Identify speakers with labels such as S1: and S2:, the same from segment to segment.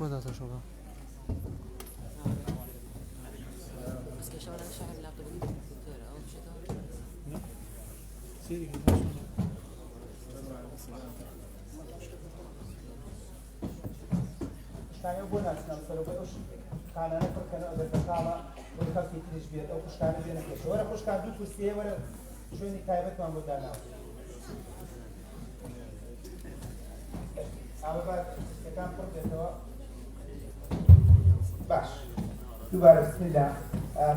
S1: خۆدا تەشەکە
S2: شتانە بۆ ناچنە سەرەوەی ئەو خانانە پڕکەنە ئەگەر بەتاڵە بۆ خەڵکی تریش بێت ئەو خوشکانە بێنە پێش وەرە خوشکان دوو کورسیە وەرە شوێنی تایبەتمان بۆ داناوە ئاوە بعد یەکان پڕ بێتەوە باش دووبارە بسمیلا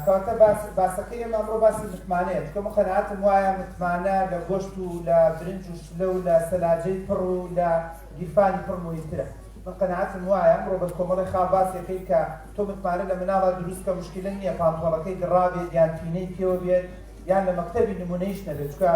S2: کەواتە باسەکەی ئێمە ئەمڕۆ باسی متمانەیە چکە قەناعەتم وایە متمانە لە گۆشت و لە برنج و شلە و لە سەلاجەی پڕ و لە گیرفانی پڕ مهمترە من قەناعەتم وایە ئەمڕۆ بە کۆمەڵی خاڵ باسێکەی کە تۆ متمانە لە مناڵە دروستکە مشکلە نییە پانتۆڵەکەی گڕابێت یان تینەی پێوە بێت یان لە مەکتەبی نمونەیش نەبێت چکە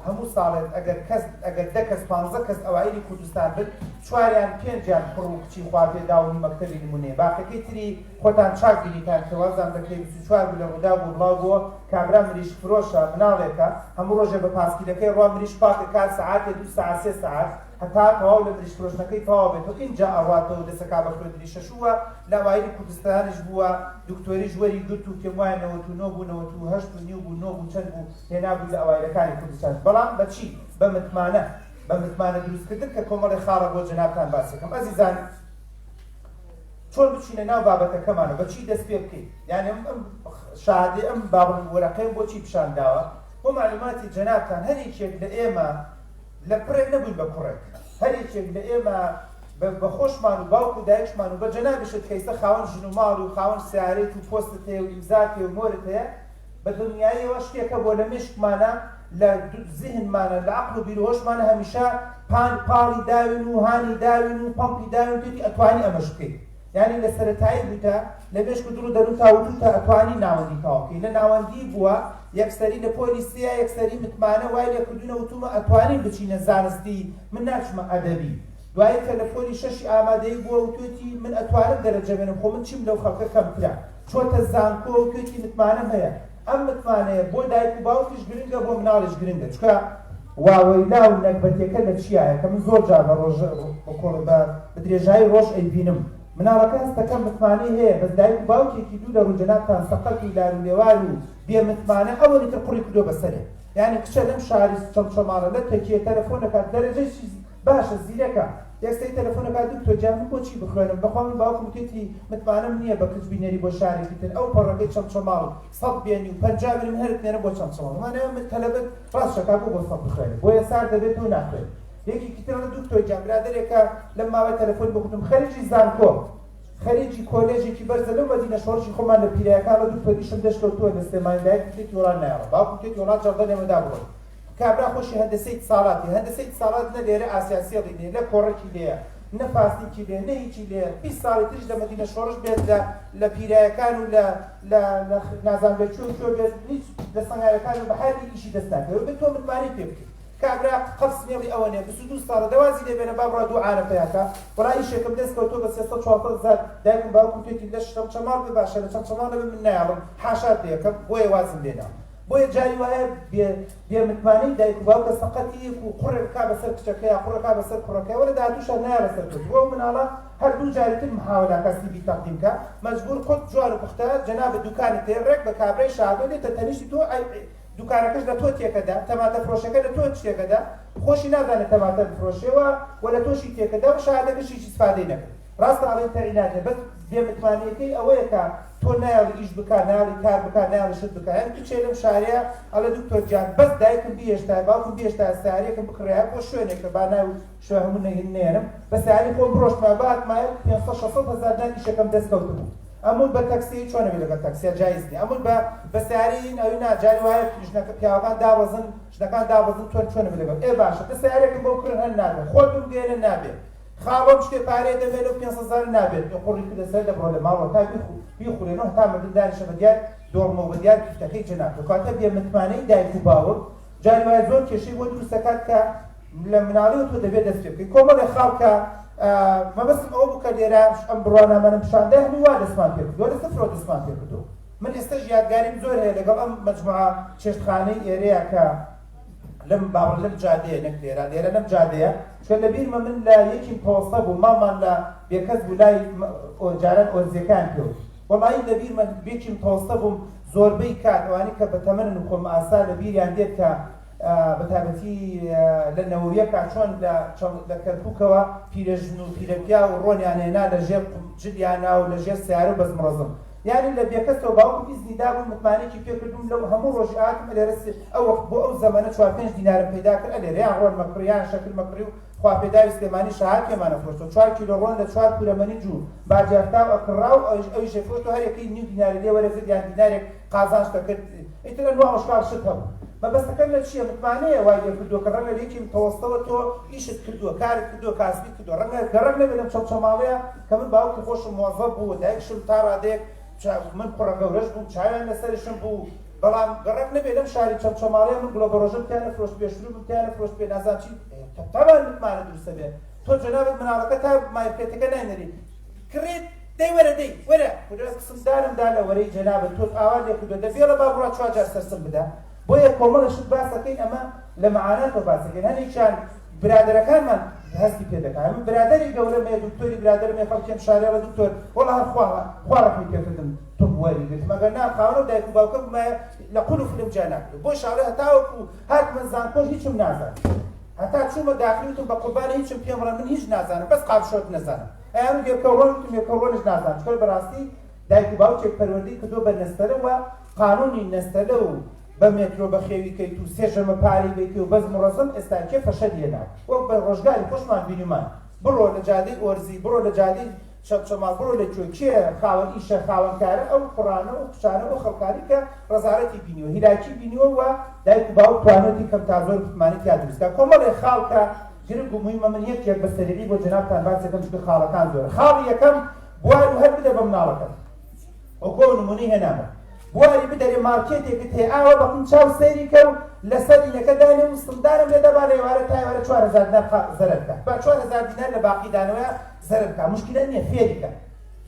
S2: هەموو ساڵێت ئەگەر 10 کەس 15 کەس ئەوایلی کوردستان بن 4یان 5یان پڕ و کچی خوا پێداونی مەکتەبی نمونەیە باقیەکەی تری خۆتان چاک بینیتان کە وازان دەکەی 24 لە ڕوودا بوو بڵاو بووە کابرا مریشک فرۆشە مناڵێکە هەموو ڕۆژێ بە پاسکیلەکەی ڕوا مریشک پاکە کات سەعاتێ 2 ساعت 3 ساعت هەتا تەواو لە مریشک فرۆشتنەکەی تەواو بێت و اینجا ئەڕاتەوە دەسەکا بە خوێندنی شەشووە لە ئەوایلی کوردستانیش بووە دکتۆریش وەری گرت و پێم وایە 99 بوو 98 و نیو بوو 9 بوو چەند بوو هێنابوو لە ئەوایلەکانی کوردستان بەڵام بەچی بە متمانە دروستکردن کە کۆمەڵی خاڵە بۆ جەنابتان باسەکەم ئەزیزان چۆن بچینە ناو بابەتەکەمانە بەچی دەست پێ بکەین یعنی ئەم شادی ئەم بابن وەرەقەیەم بۆچی پیشانداوە بۆ معلوماتی جەنابتان هەرێکێک لە ئێمە لە پڕێک نەبووین بە کوڕێک هەرێکێک لە ئێمە بە خۆشمان و باوک و دایکشمان و بە جەنابشت کەیسە خاوەن ژن و ماڵ و خاوەن سیارەت و پۆستت هەیە و ئیمزات هەیە و مۆرت هەیە بە دنیایەوە شتێکە بۆ لە مشکمانە لە زیهنمانە لە عەقڵ و بیرۆشمانە هەمیشە پاڵی داوین و هانی داوین و پەمپی داوین توێتی ئەتوانی ئەمەش بکەیت یعنی لە سەرەتایی بووتە لە مێشک و دوڕ دەرون تاوتوتە ئەتوانی ناوەندی تاوکەی لە ناوەندی بووە یەکسەری لە پۆلیسیە یەکسەری متمانە وای لێ کردوونە وتومە ئەتوانین بچینە زانستی من ناچمە ئەدەبی دوایە کە لە پۆلی شەشی ئامادەی بووە و توێتی من ئەتوانم دەرەجە بێنم خۆ من چیم لەو خەڵکە کەمترە چۆتە زانکۆ و توێتی متمانەم هەیە ئەم متمانەیە بۆ دایک و باوکیش گرنگە بۆ مناڵیش گرنگە چکە واوەیلا و نەکبەتیەکە لە چیایە کە من زۆر جار بە درێژایی ڕۆژ ئەیبینم مناڵەکە هەستەکەم متمانەی هەیە بەس دایک و باوکێکی دوو لە ڕووجەنابتان سەقەتی لارولێوار و بێ متمانە ئەوەی تر قوڕی کردۆ بەسەرێ یعنی کچە لەم شاری چەمچەماڵە لە تەکیە تەلەفۆنەکات دەرەجەی باشە زیرەکە یەکسەری تەلەفۆنەکات دوکتۆر جان من بۆچی بخوێنم بەخوا من باوکم وتێتی متمانەم نییە بە کچ بینەری بۆ شارێکی تر ئەو پەڕەکەی چەمچەماڵ 100 بێنی و 50 من هەرت نێرە بۆ چەمچەماڵ مانەوە من تەلەبەت ڕاستشەکا بۆ 100 بخوێنم بۆ یەسار دەبێت و ناخوێن یەکێکی ترە دکتۆر جان برادەرێکە لەم ماوەی تەلەفۆن بکوتم خەریجی زانکۆ خەریجی کۆلێژێکی بەرزە لەو مەدینە شۆڕشی خۆمان لە پیرایەکان لە دکتۆریشم دەشکەوتووە لە سلێمانیدایەک کتێکی وڵات نایەڕە باوکم کتێکی وڵات جەڵدە لێمەدا بڕۆن کابرا خۆشی هەندەسەی اتصاڵاتی هەندەسەی اتصالات نە لێرە ئاسیاسیەڵی لێ لە کۆڕێکی لێیە نە فاستێکی لێ نە هیچی لێ 20 ساڵی تریش لە مەدینە شۆڕش بێت لە پیرایەکان و لە نازانبێت چۆ بێت هیچ لە سەنگایەکان و بە هەر ئیشی دەست ناکەوێت بێت تۆ متمانەی پێ بکەیت کابرا قەفسنێڵی ئەوە نیە 22 ساڵە دەوازی لێبێنە با بڕا دوو عانە پێیاکە وەڵا ئیشێکم دەستکەوتۆ بە 340 دایکم باوکم توێتی لە چەمچەماڵ بێ باشە لە چەمچەماڵ دەبێ من نایڵم حاشات دەیەکەم بۆیە وازم لێنا بۆیە جاری وایە بێ متمانەی دایک و باوکە سەقەتی و قوڕێکا بەسەر کچەکەیە قوڕەکە بەسەر کوڕەکەی وەرە داهاتووشە نایە بەسەر کەوت بۆ مناڵە هەردوو جارێتر محاولەکە سیبی تەقدیمکە مەجبور خۆت جوان و پوختە جەنابە دوکانت هەیە ڕێک بە کابرای شادۆ دێتە تەنیشتی تۆ دوکانەکەش لە تۆ تێکەدا تەماتە فرۆشەکە لە تۆ شتێکەدا خۆشی نازانێت تەماتە بفرۆشێەوە و لە تۆشی تێکەدا و شادەکەش هیچ استفادەی نەکرد ڕاستە ئەڵێن تەعیناتێ بەس بێمتمانیەکەی ئەوەیە کە تۆ نایڵی ئیش بکە نایڵی کار بکە نایڵی شت بکە هەم کچێ لەم شارەیە ئەڵێ دکتۆر جان بەس دایکم بیهێشتا باوکم بیهێشتا سیارەیەکم بکڕێە بۆ شوێنێکە با ناو شوێ هەموو نێرم بە سیاری خۆم بڕۆشتمە باتمایە 500 هەزار دان ئیشەکەم دەستکەوت بوو ئەمون بە تەکسی چۆنەوێت لەگەڵ تەکسیە جایز نیە ئەمون بە سیاری ئەوی ناجاری وایە ژنەکە پیاوەکان دابەزن ژنەکان دابەزن چۆنەوێت لەگەڵ ئێ باشە بە سیارێکم بۆ بکڕن هەر نابێت خۆتم گێنە نابێت خاوەم شتێ پارەی دەبێت و 500 نابێت قوڕی کردە سەر دەبڕۆ لە ماڵەوە تا بیخورێنەوە تا مردندانیشە بە دیار دۆڕمەوە بە دیار کفتەکەی جەنابێت کاتە بێمتمانەی دایک و باوک جاری وایە زۆر کێشەی بۆ دروستەکات کە لە مناڵی تۆ دەبێت دەست پێ بکەیت کۆمەڵی خاڵکە مەبەستم ئەوە بوو کە لێرە ئەم بڕوانامەنم پیشاندە هەموو وا دەستمان پێ کردووە لە سەفرەوە دەستمان پێ کردووە من ئێستاش یادگاریم زۆر هەیە لەگەڵ ئەم مەجموعە چێشتخانەی ئێرەیە کە لەم جادەیە نەک لێرە لەم جادەیە چکە لە بیرمە من لە یەکی پۆستە بوو ماڵمان لە بێکەس بوو لای جاران ئۆرزیەکان پێوت وەڵایی لە بیرمە بێکیم پۆستە بووم زۆربەی کات ئەوانی کە بەتەمەنن و خۆم ئاسا لە بیریان دێت کە بەتابەتی لە نەوەویەکە چۆن لە کەرکووکەوە پیرەژن و پیرەپیا و ڕۆنیان هێنا لەژێر جلیانە و لەژێر سیارە و بەزمڕەزم یعنی لە بێکەسەوە باوکم ئیزنیدا بووم متمانێکی پێکردوم لەو هەموو ڕۆژی هاتم لێرە ئەو بۆ ئەو زەمانە 4-5 دینارم پەیدا کرد لێرە یان ڕۆن مەکڕیان شەکل مەکڕی و خواپێداوی سلێمانی شەهات پێمانە فرۆشتەوە 4 کیلۆ ڕۆن لە 4 پورەمەنی جوو باجارتاو ئەکڕا و ئەویشە فرۆشتەوە هەر یەکەی نیو دیناری لێ وەرەگرت یان دینارێک قازانجکە کرد ئیتر نوع ئەشکال شت هەبوو مەبەستەکەم لە چییە متمانەیە وای لێ کردووە کە ڕەنگە لێکی تەوەستەوە تۆ ئیشت کردووە کارت کردووە کاسبی کردووە ڕەنگە گەڕک نەبێت لەم چەمچەماڵەیە کە من باوکی خۆشم موەزەف بوو دایکشم تا ڕادەیەک من کوڕە گەورەش بووم چاویان لەسەرشم بوو بەڵام گەڕک نەبێت لەم شاری چەمچەماڵەیە من گوڵە بەڕۆژە بتیانە فرۆشت بێشترو بتیانە فرۆشت پێ نازان چی تەبان متمانە دروستە بێت تۆ جەنابەت مناڵەکە تا مایپێتەکە ناینەری کڕێت دەی وەرە دەی وەرە قسمدارمدا لە وەرەی جەنابەت تۆ ئاوا لێ کردووە دەبێڵە با بڕات 4 جار سەرسم بدە بۆیە کۆمەڵەشت باسەکەین ئەمە لە مەعاناتەوە باسەکەین هەندێکیان برادەرەکانمان هەستی پێ دەکات من برادەری گەورەمەیە دکتۆری برادەرمێ خەڵکیم شارێڵە دکتۆر وەڵا هەر خوا ڕەحمی پێکردم تۆ وەری گرتم ئەگەر نا خاوەنە و دایک و باوکەم لە قول و فلم جا ناکردو بۆ شارە هەتاوەکو هاتمە زانکۆش هیچم نازانم هەتا چوومە داخلیوتم بە قوربانە هیچم پێم ڕە من هیچ نازانم بەس قاپشۆت نەزانم ئەیان گێکەوڕۆنتم یێکەوڕۆنش نازانم چکە بەڕاستی دایک و باوکێک پەروەردەی کردووە بە نەستەرەوە قانونی نەستەرە و بە مێترۆ بە خێوی کەیت و سێژەمە پارەی بیت و بەزم و ڕەزم ئێستا کێ فەشە دێنا وەک بە ڕۆژگاری خۆشمان بینیمان بڕۆ لە جادەی ئۆرزی بڕۆ لە جادەی شەمچەماڵ بڕۆ لە کوێ کێ خاوەن ئیشە خاوەنکارە ئەو قوڕانە و قشانە و خەڵکاری کە ڕەزارەتی بینیوە هیلاکی بینیوە و دایک و باوک توانێتی کەم تا زۆر متمانێت یا دروستکە کۆمەڵێ خاڵکە گرنگ و موهیمە من یەکێک بە سەریعی بۆ جەنابتان باس دەکەم چونکە خاڵەکان زۆرە خاڵی یەکەم بوار و هەر بدە بە مناڵەکە وەکۆ نمونەی هێنامە بواری بدەرێ مارکێتێکت هەیە ئاوە بەقم چاو سەیری کە و لەسەر ئینەکە دانێ و سڵدارم لێ دەبا لە ئێوارە تا ئێوارە 4000 دینار زەرەر بکە با 4000 دینار لە باقی دانەوەیە زەرەر بکە مشکلە نییە فێری بکە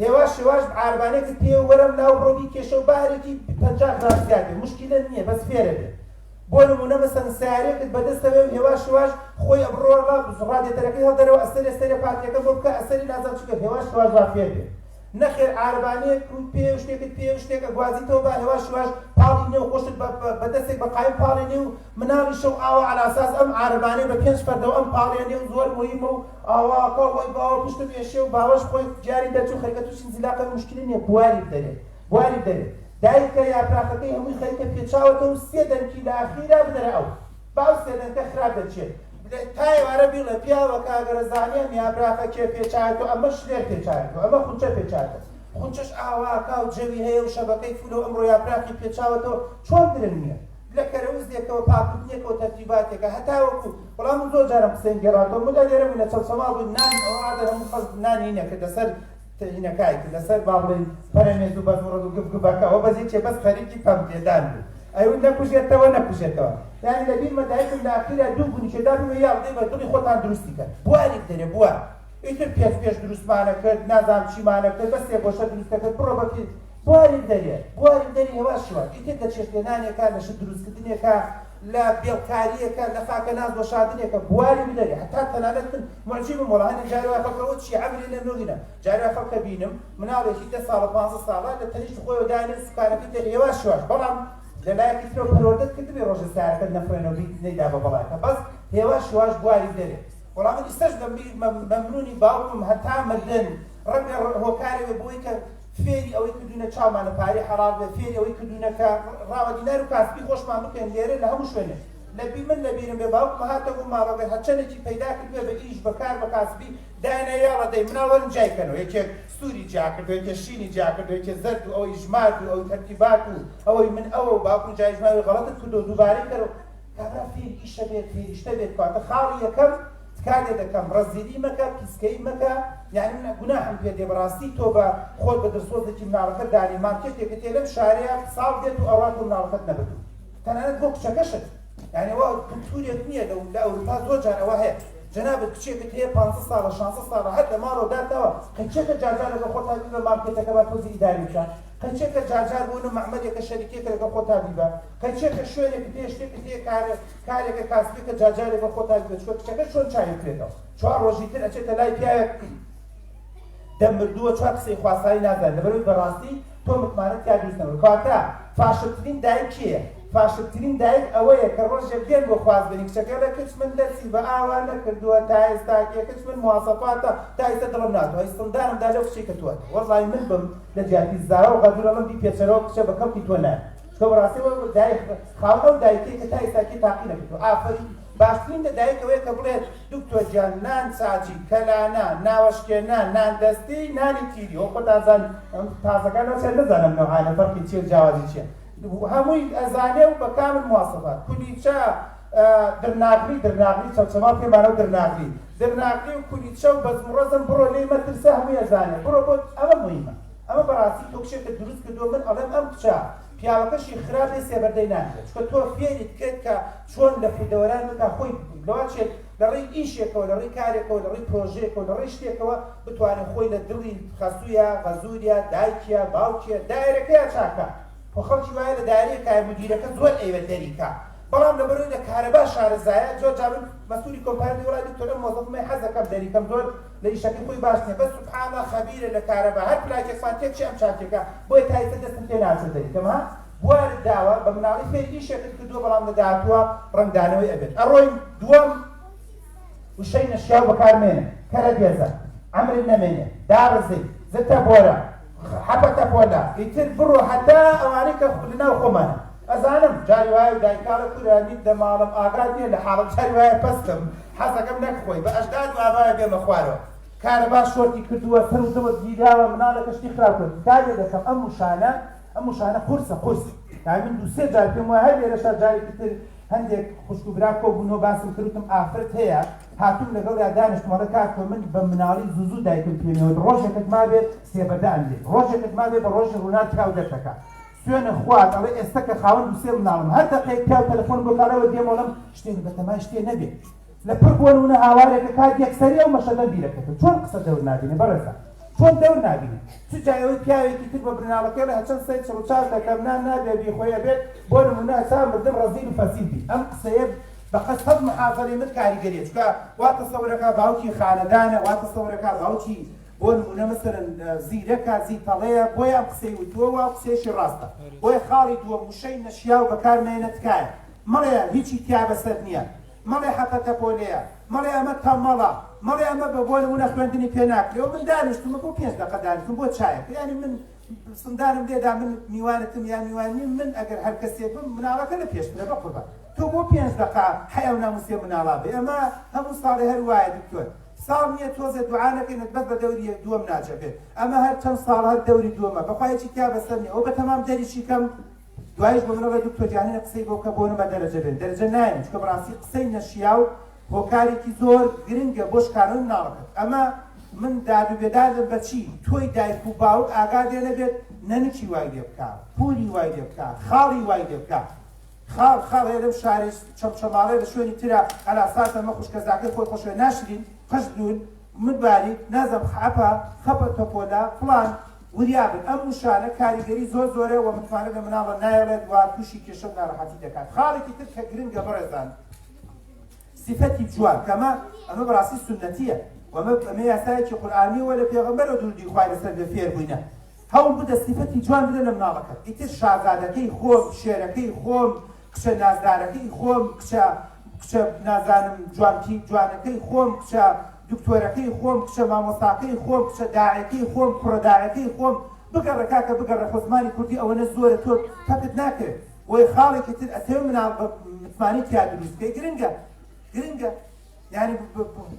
S2: هێواش شێواش عاربانێکت پێ وەرم ناو ڕۆبی کێشە و بارێکی 50 گرام زیاد بێ مشکلە نییە بەس فێرە بێ بۆ نمونە مەسەن سیارێکت بەدەستەوێ و هێواش شێواش خۆی ئەبڕۆ ڕادێتەرەکەی هەڵدەرەوە ئەسەرێ پاتیەکە بۆ بکە ئەسەری نازان چکە هێواش شێواش با فێر بێ نەخێر عاربانێک پێ شتێکت پێ شتێکە گوازیتەوە با هێواش شێواش پاڵی نێ و خۆشت بەدەستێک بە قایم پاڵی نێ و مناڵی شەو ئاوا علاساس ئەم عاربانێ بە 5 فەردەوە ئەم پاڵێ نێ و زۆر موهیمە و ئاواکە وەی باوە پشتم ئێشێ و باوەش خۆی جاری دەچوو خەریکە تووشی زیلاقە مشکلی نییە بواری بدەرێت دایکە یاپراخەکەی هەمووی خەریکە پێچاوەتەوە و 3 دەنکی لە ئاخیرا بدەرە ئەو باو 3 دەنکە خراپ دەچێت تا ئێوارە بیڵە پیاوە کاگەرەزانیان یاپراخە کێ پێچاوێتەوە ئەمە شلێر پێچاوێتەوە ئەمە خونچە پێچاوێتەوە خونچەش ئاواکە و جەوی هەیە و شەبەکەی فولۆ ئەمڕۆ یاپراخی پێچاوەتەوە چۆن درن نییە لە کەرەوزدێکەوە پاکردنێکەوە تەرتیباتێکە هەتاوەکو بەڵام من زۆر جارم قسەی گێڕاتەوە مدا لێرە بووین لە چەمچەماڵ بووین نان ئەوە عادە هەموو خەڵک نانی هینەکە لەسەر هینەکای کرد لەسەر با بڵێن پەرەمێز و بەزمڕۆد و گفتگوبەکە ئەوە بەزێکێ بەس خەریکی پەمپێدان بوو ئەوی نەکوژێتەوە یعنی لە بیرمە دایکم لە ئاخیرا دوو بوونیکێدا بووە یا بڵێ بە دڵی خۆتان دروستی کرد بوارێک دەرێ بوار ئیتر پێش دروستمانە کرد نازانم چیمانە کرد بەس سێگۆشە دروستە کرد بڕۆ بەپی بواری دەری هێواش شوە ئیتر لە چێشتێنانێکە لە شت دروستکردنێکە لە بێڵکاریەکە لە خاکە ناز بۆ شاردنێکە بواری بدەرێ هەتا تەنانەت من معجیبم وەڵاهانی جارێوە خەڵکەوە چی عەمری لێ نۆگینە جارێوە خەڵکە بینم مناڵێکی 10 ساڵە 15 ساڵە لە تەنیشت خۆیەوە دانێت سوکارەکەی دەرێ هێواش شوەش بەڵام لە لایەکی ترۆ پەروەردەت کردبێ ڕۆژە سارەکە نەفرێنەوە نەیدا بە بەڵاتە بەس هێواش شوواش بواری بدەرێ وەڵام من ئێستاش مەمنونی باوکم هەتا مردن ڕەنگە هۆکارێوە بۆی کە فێری ئەوەی کردوونە چاومانە پارەی حەڵال بێ فێری ئەوەی کردوونە کە ڕاوە دینار و کاسبی خۆشمان بکەین لێرە لە هەموو شوێنێ من لە بیرم بێ باوکم هاتە بوو ماڕەگە هەچەندێکی پەیدا کردوێ بە ئیش بەکار بە کاسبی دایانە یاڵە دەی مناڵەن جایکەنەوە یەکێک سووری جا کردو یەکێ شینی جا کردو یەکێ زەرد و ئەوەی ژمارد و ئەوەی تەرتیبات و ئەوەی من ئەوە و باوکم جای ژماوی غەڵەتت کردو دووبارەی کردەوە کابرا فێری ئیشە بێت فێری شتە بێت کاتە خاڵی یەکەم تکارێ دەکەم ڕەزیلی مەکە پیسکەی مەکە یعنی من گوناحم پێ دێ بەڕاستی تۆ بە خۆت بە دەرسۆزێکی مناڵەکە دانی مارکێتێکت هەیە لەم شارەیە ساڵ دێت و ئەوان بۆ مناڵەکەت نەبدوو تەنانەت بۆ کچەکەشت یعنی ئەوە کولتورێک نییە لە ئەوروپا زۆر جار ئەوە هەیە جەنابەت کچێکت هەیە 500 ساڵە 600 ساڵە هەر لە ماڵەوەداتەوە قەچێکە جارجار لەگەڵ خۆتا بە مارکێتەکە با تۆزی ئیداری بکە قەچێکە جارجار بوون و مەحمەدێکە شەریکێکە لەگەڵ خۆتا بیبە قەچێکە شوێنێکت هەیە شتێکت هەیە کارێکە کاسبێکە جارجار لەگەڵ خۆتا بیبە چۆن کچەکە چۆن چاوی بکرێتەوە 4 ڕۆژی تر ئەچێتە لای پیاوێک دەمردووە 4 قسەی خواسایی نازانێت لەبەرەوەی بەڕاستی تۆ متمانەت یا دروست نەبوو کاتە فاشڵترین دایک کێیە فاشڵترین دایک ئەوەیە کە ڕۆژێک دێن بۆ خوازبنی کچەکە لە کچ من دەستی بە ئاوا نەکردووە تا ئێستا کچ من مواسەفاتە تا ئێستا دڵم ناتوە هیچ لەو کچێکە تۆ وەڵڵای من بم لە جیاتی زاوە و غەدوورەڵم بی پێچەرەوە کچە بە کەوتی تۆ نایە تۆ بەڕاستیەوە دایک خاوەن ئەو دایکەی کە تا ئێستاکی تاقی نەکردووە ئافرین باشترین لە دایکەوەیە کە بڵێت دکتۆر گیان نان چاچی کەلانە ناوەشکێنان نان دەستی نانی تیری ئەو خۆتازان تازەکان نەچێت نەزانم نەوهانە فەرقی چیە جیاوازی چییە هەمووی ئەزانێ و بە کامل مواسەفات کولیچە درناغلی چەمچەما پێمانە و درناغلی و کولیچە و بەزمڕۆزم بڕۆ لێی مەترسە هەمووی ئەزانێ بڕۆ بۆ ئەمە مهمە ئەمە بەڕاستی تۆ کشێکە دروست کردووە من ئەڵێم ئەم کچە پیاوەکەشی خراپێ سێبەردەی ناکرێت چکە تۆ فێریت کرد کە چۆن لە فودەوەران بکە خۆی لەواچێت لە ڕێی ئیشێکەوە لە ڕێی کارێکەوە لە ڕێی پرۆژەیەکەوە لە ڕێی شتێکەوە بتوانێت خۆی لە دڵی خەسوویە غەزووریە دایکیە باوکیە دایرەکەیە چاکە خۆ خەڵکی وایە لە دایرەیە کای مدیرەکە زۆر ئەیوە دەریکە بەڵام لەبەرەوەی لە کارەبا شارەزایە زۆر جارن مەسئولی کۆمپانیای وڵای دکتۆر ئەم مۆزەفەکەی حەز دەکەم دەریکەم زۆر لە ئیشەکەی خۆی باش نییە بەس سوبحانڵڵا خەبیرە لە کارەبا هەر پلاکێکمان تێکچی ئەم چاکێکە بۆیە تا ئێستا دەستم پێ ناچێت دەریکەم ها بوارد داوە بە مناڵی فێری ئیشێکت کردووە بەڵام لە داهاتووە ڕەنگدانەوەی ئەبێت ئەڕۆین دووەم وشەی نەشیاو بەکارمێنە کەرە بێزە ئەمرت نەمێنێ داڕزەی زتە بۆرە حەپەتە پۆلا ئیتر بڕۆ هەتا ئەوانەی کە لەناو خۆمانە ئەزانم جاری وایە و دایکاڵە کورانیت لە ماڵم ئاگات نییە لە حاڵم جاری وایە پەستم حەزەکەم نەکخۆی بە ئەشداد و ئابایە بێمە خوارەوە کارەبا شۆرتی کردووە سەر و دڵت گیراوە مناڵەکە شتی خراپ کرد کارێ دەکەم ئەم وشانە قورسە من دوو سێ جار پێم وایە هەر لێرەشا جارێکی تر هەندێک خوشکوبرا کۆبوونەوە باسم کردوتم ئافرەت هەیە هاتووم لەگەڵ دانیشتوانە کاکۆ من بە مناڵی زوو دایکم پێنەوە ڕۆژێکت ما بێت سێبەردە ئەندێ ڕۆژێکت ما بێت بە ڕۆژی ڕوونات کاو دەرتەکە سوێنە خوات ئەڵێ ئێستا کە خاوەن دوو سێ مناڵم هەر دەقەیەک پیا و تەلەفۆن بۆ کارەوە دێمەوەڵم شتێک بەتەمای شتێ نەبێت لە پڕ بۆنونە هاوارێکە کات یەکسەری ئەو مەشەدە بیرەکەتە چۆن قسە دەور نابینێ بەڕێزە چۆن دەور نابینێ چ جایەوەی پیاوێکی تر بە برناڵەکە لە هەچەند سەی چڕوچار دەکەم نابێ بیخۆیە بێت بۆ نمونە ئەسا مردم ڕەزیل و فەسیل بی ئەم قسەیە بەقەس هەڵ محافەڵی من کاریگەریە چکە وا تەسەورەکە باوکی خانەدانە وا تەسەورەکە باوکی بۆ نمونە مەسەرەن زیرەکە زیتەڵەیە بۆیە ئەم قسەی وتووە وا قسەیەشی ڕاستە بۆیە خاڵی دووەم وشەی نەشیاو بەکارمێنێت تکایە مەڵێ هیچی تیا بەسەر نییە مەڵێ حەپەتە پۆلەیە مەڵێ ئەمە تەمەڵە مەڵێ ئەمە بۆ نمونە خوێندنی پێ ناکرێ و من دانیشتم بۆ 5 دقە دانیشتم بۆ چایەک یعنی من سندارم لێدا من میوانتم یا میوانی من ئەگەر هەر کەسێک بم مناڵەکە لە پێشترە بەقوربان تۆ بۆ 5 دقە حیا و ناموسێ مناڵا بێ ئەمە هەموو ساڵی هەر وایە دکتۆر ساڵ نییە تۆزە دوعانەکەینت بەس بە دەوری دووەم ناجەبێت ئەمە هەر چەند ساڵ هەر دەوری دووەمە بەخوایەکی تیا بەسەر نییە ئەو بە تەمام دەریشی کەم دوایش بۆ منەوە دکتۆر جانینە قسەی بۆ کە بۆ نەمە دەرەجە بێت دەرەجە ناین چکە بەڕاستی قسەی نەشیاو هۆکارێکی زۆر گرنگە بۆ شکاردن ناڵەکەت ئەمە من داد و بێدادم بەچی تۆی دایک و باوک ئاگا دێ نەبێت نەنکی وای لێ بکە پولی وای لێ بکە خاڵی وای لێ بکە خاڵ لەم شارێ چەمچەماڵێ لە شوێنی ترە ئەلاساتە مە خوشکەزاکەی خۆی خۆشوێ ناشرین خەشدون مدباری نازم خەپە تۆپۆلا فڵان وریابن ئەم وشانە کاریگەری زۆر زۆرە و متمانە لە مناڵە نایەڵێت وا تووشی کێشە و ناڕەحەتی دەکات خاڵێکی تر کە گرنگە بەڕێزان صفەتی جوان کەمە ئەمە بەڕاستی سونەتیە وەمە یاسایەکی قورئانیەوە لە پێغەمبەرەوە دووردی خوای لەسەر بێ فێر بووینە هەوڵ بدە صفەتی جوان بدە لە مناڵەکەت ئیتر شازادەکەی خۆم شێرەکەی خۆم کچە نازدارەکەی خۆم کچە نازانم جوانەکەی خۆم کچە دکتۆرەکەی خۆم کچە مامۆستاکەی خۆم کچە داعیەکەی خۆم کوڕەداعیەکەی خۆم بگەڕە کاکە بگەڕە خۆ زمانی کوردی ئەوەنە زۆرە تۆ تەقت ناکرێت وەی خاڵێکی تر ئەتەوێ مناڵ متمانی تیا دروستکەی گرنگە یعنی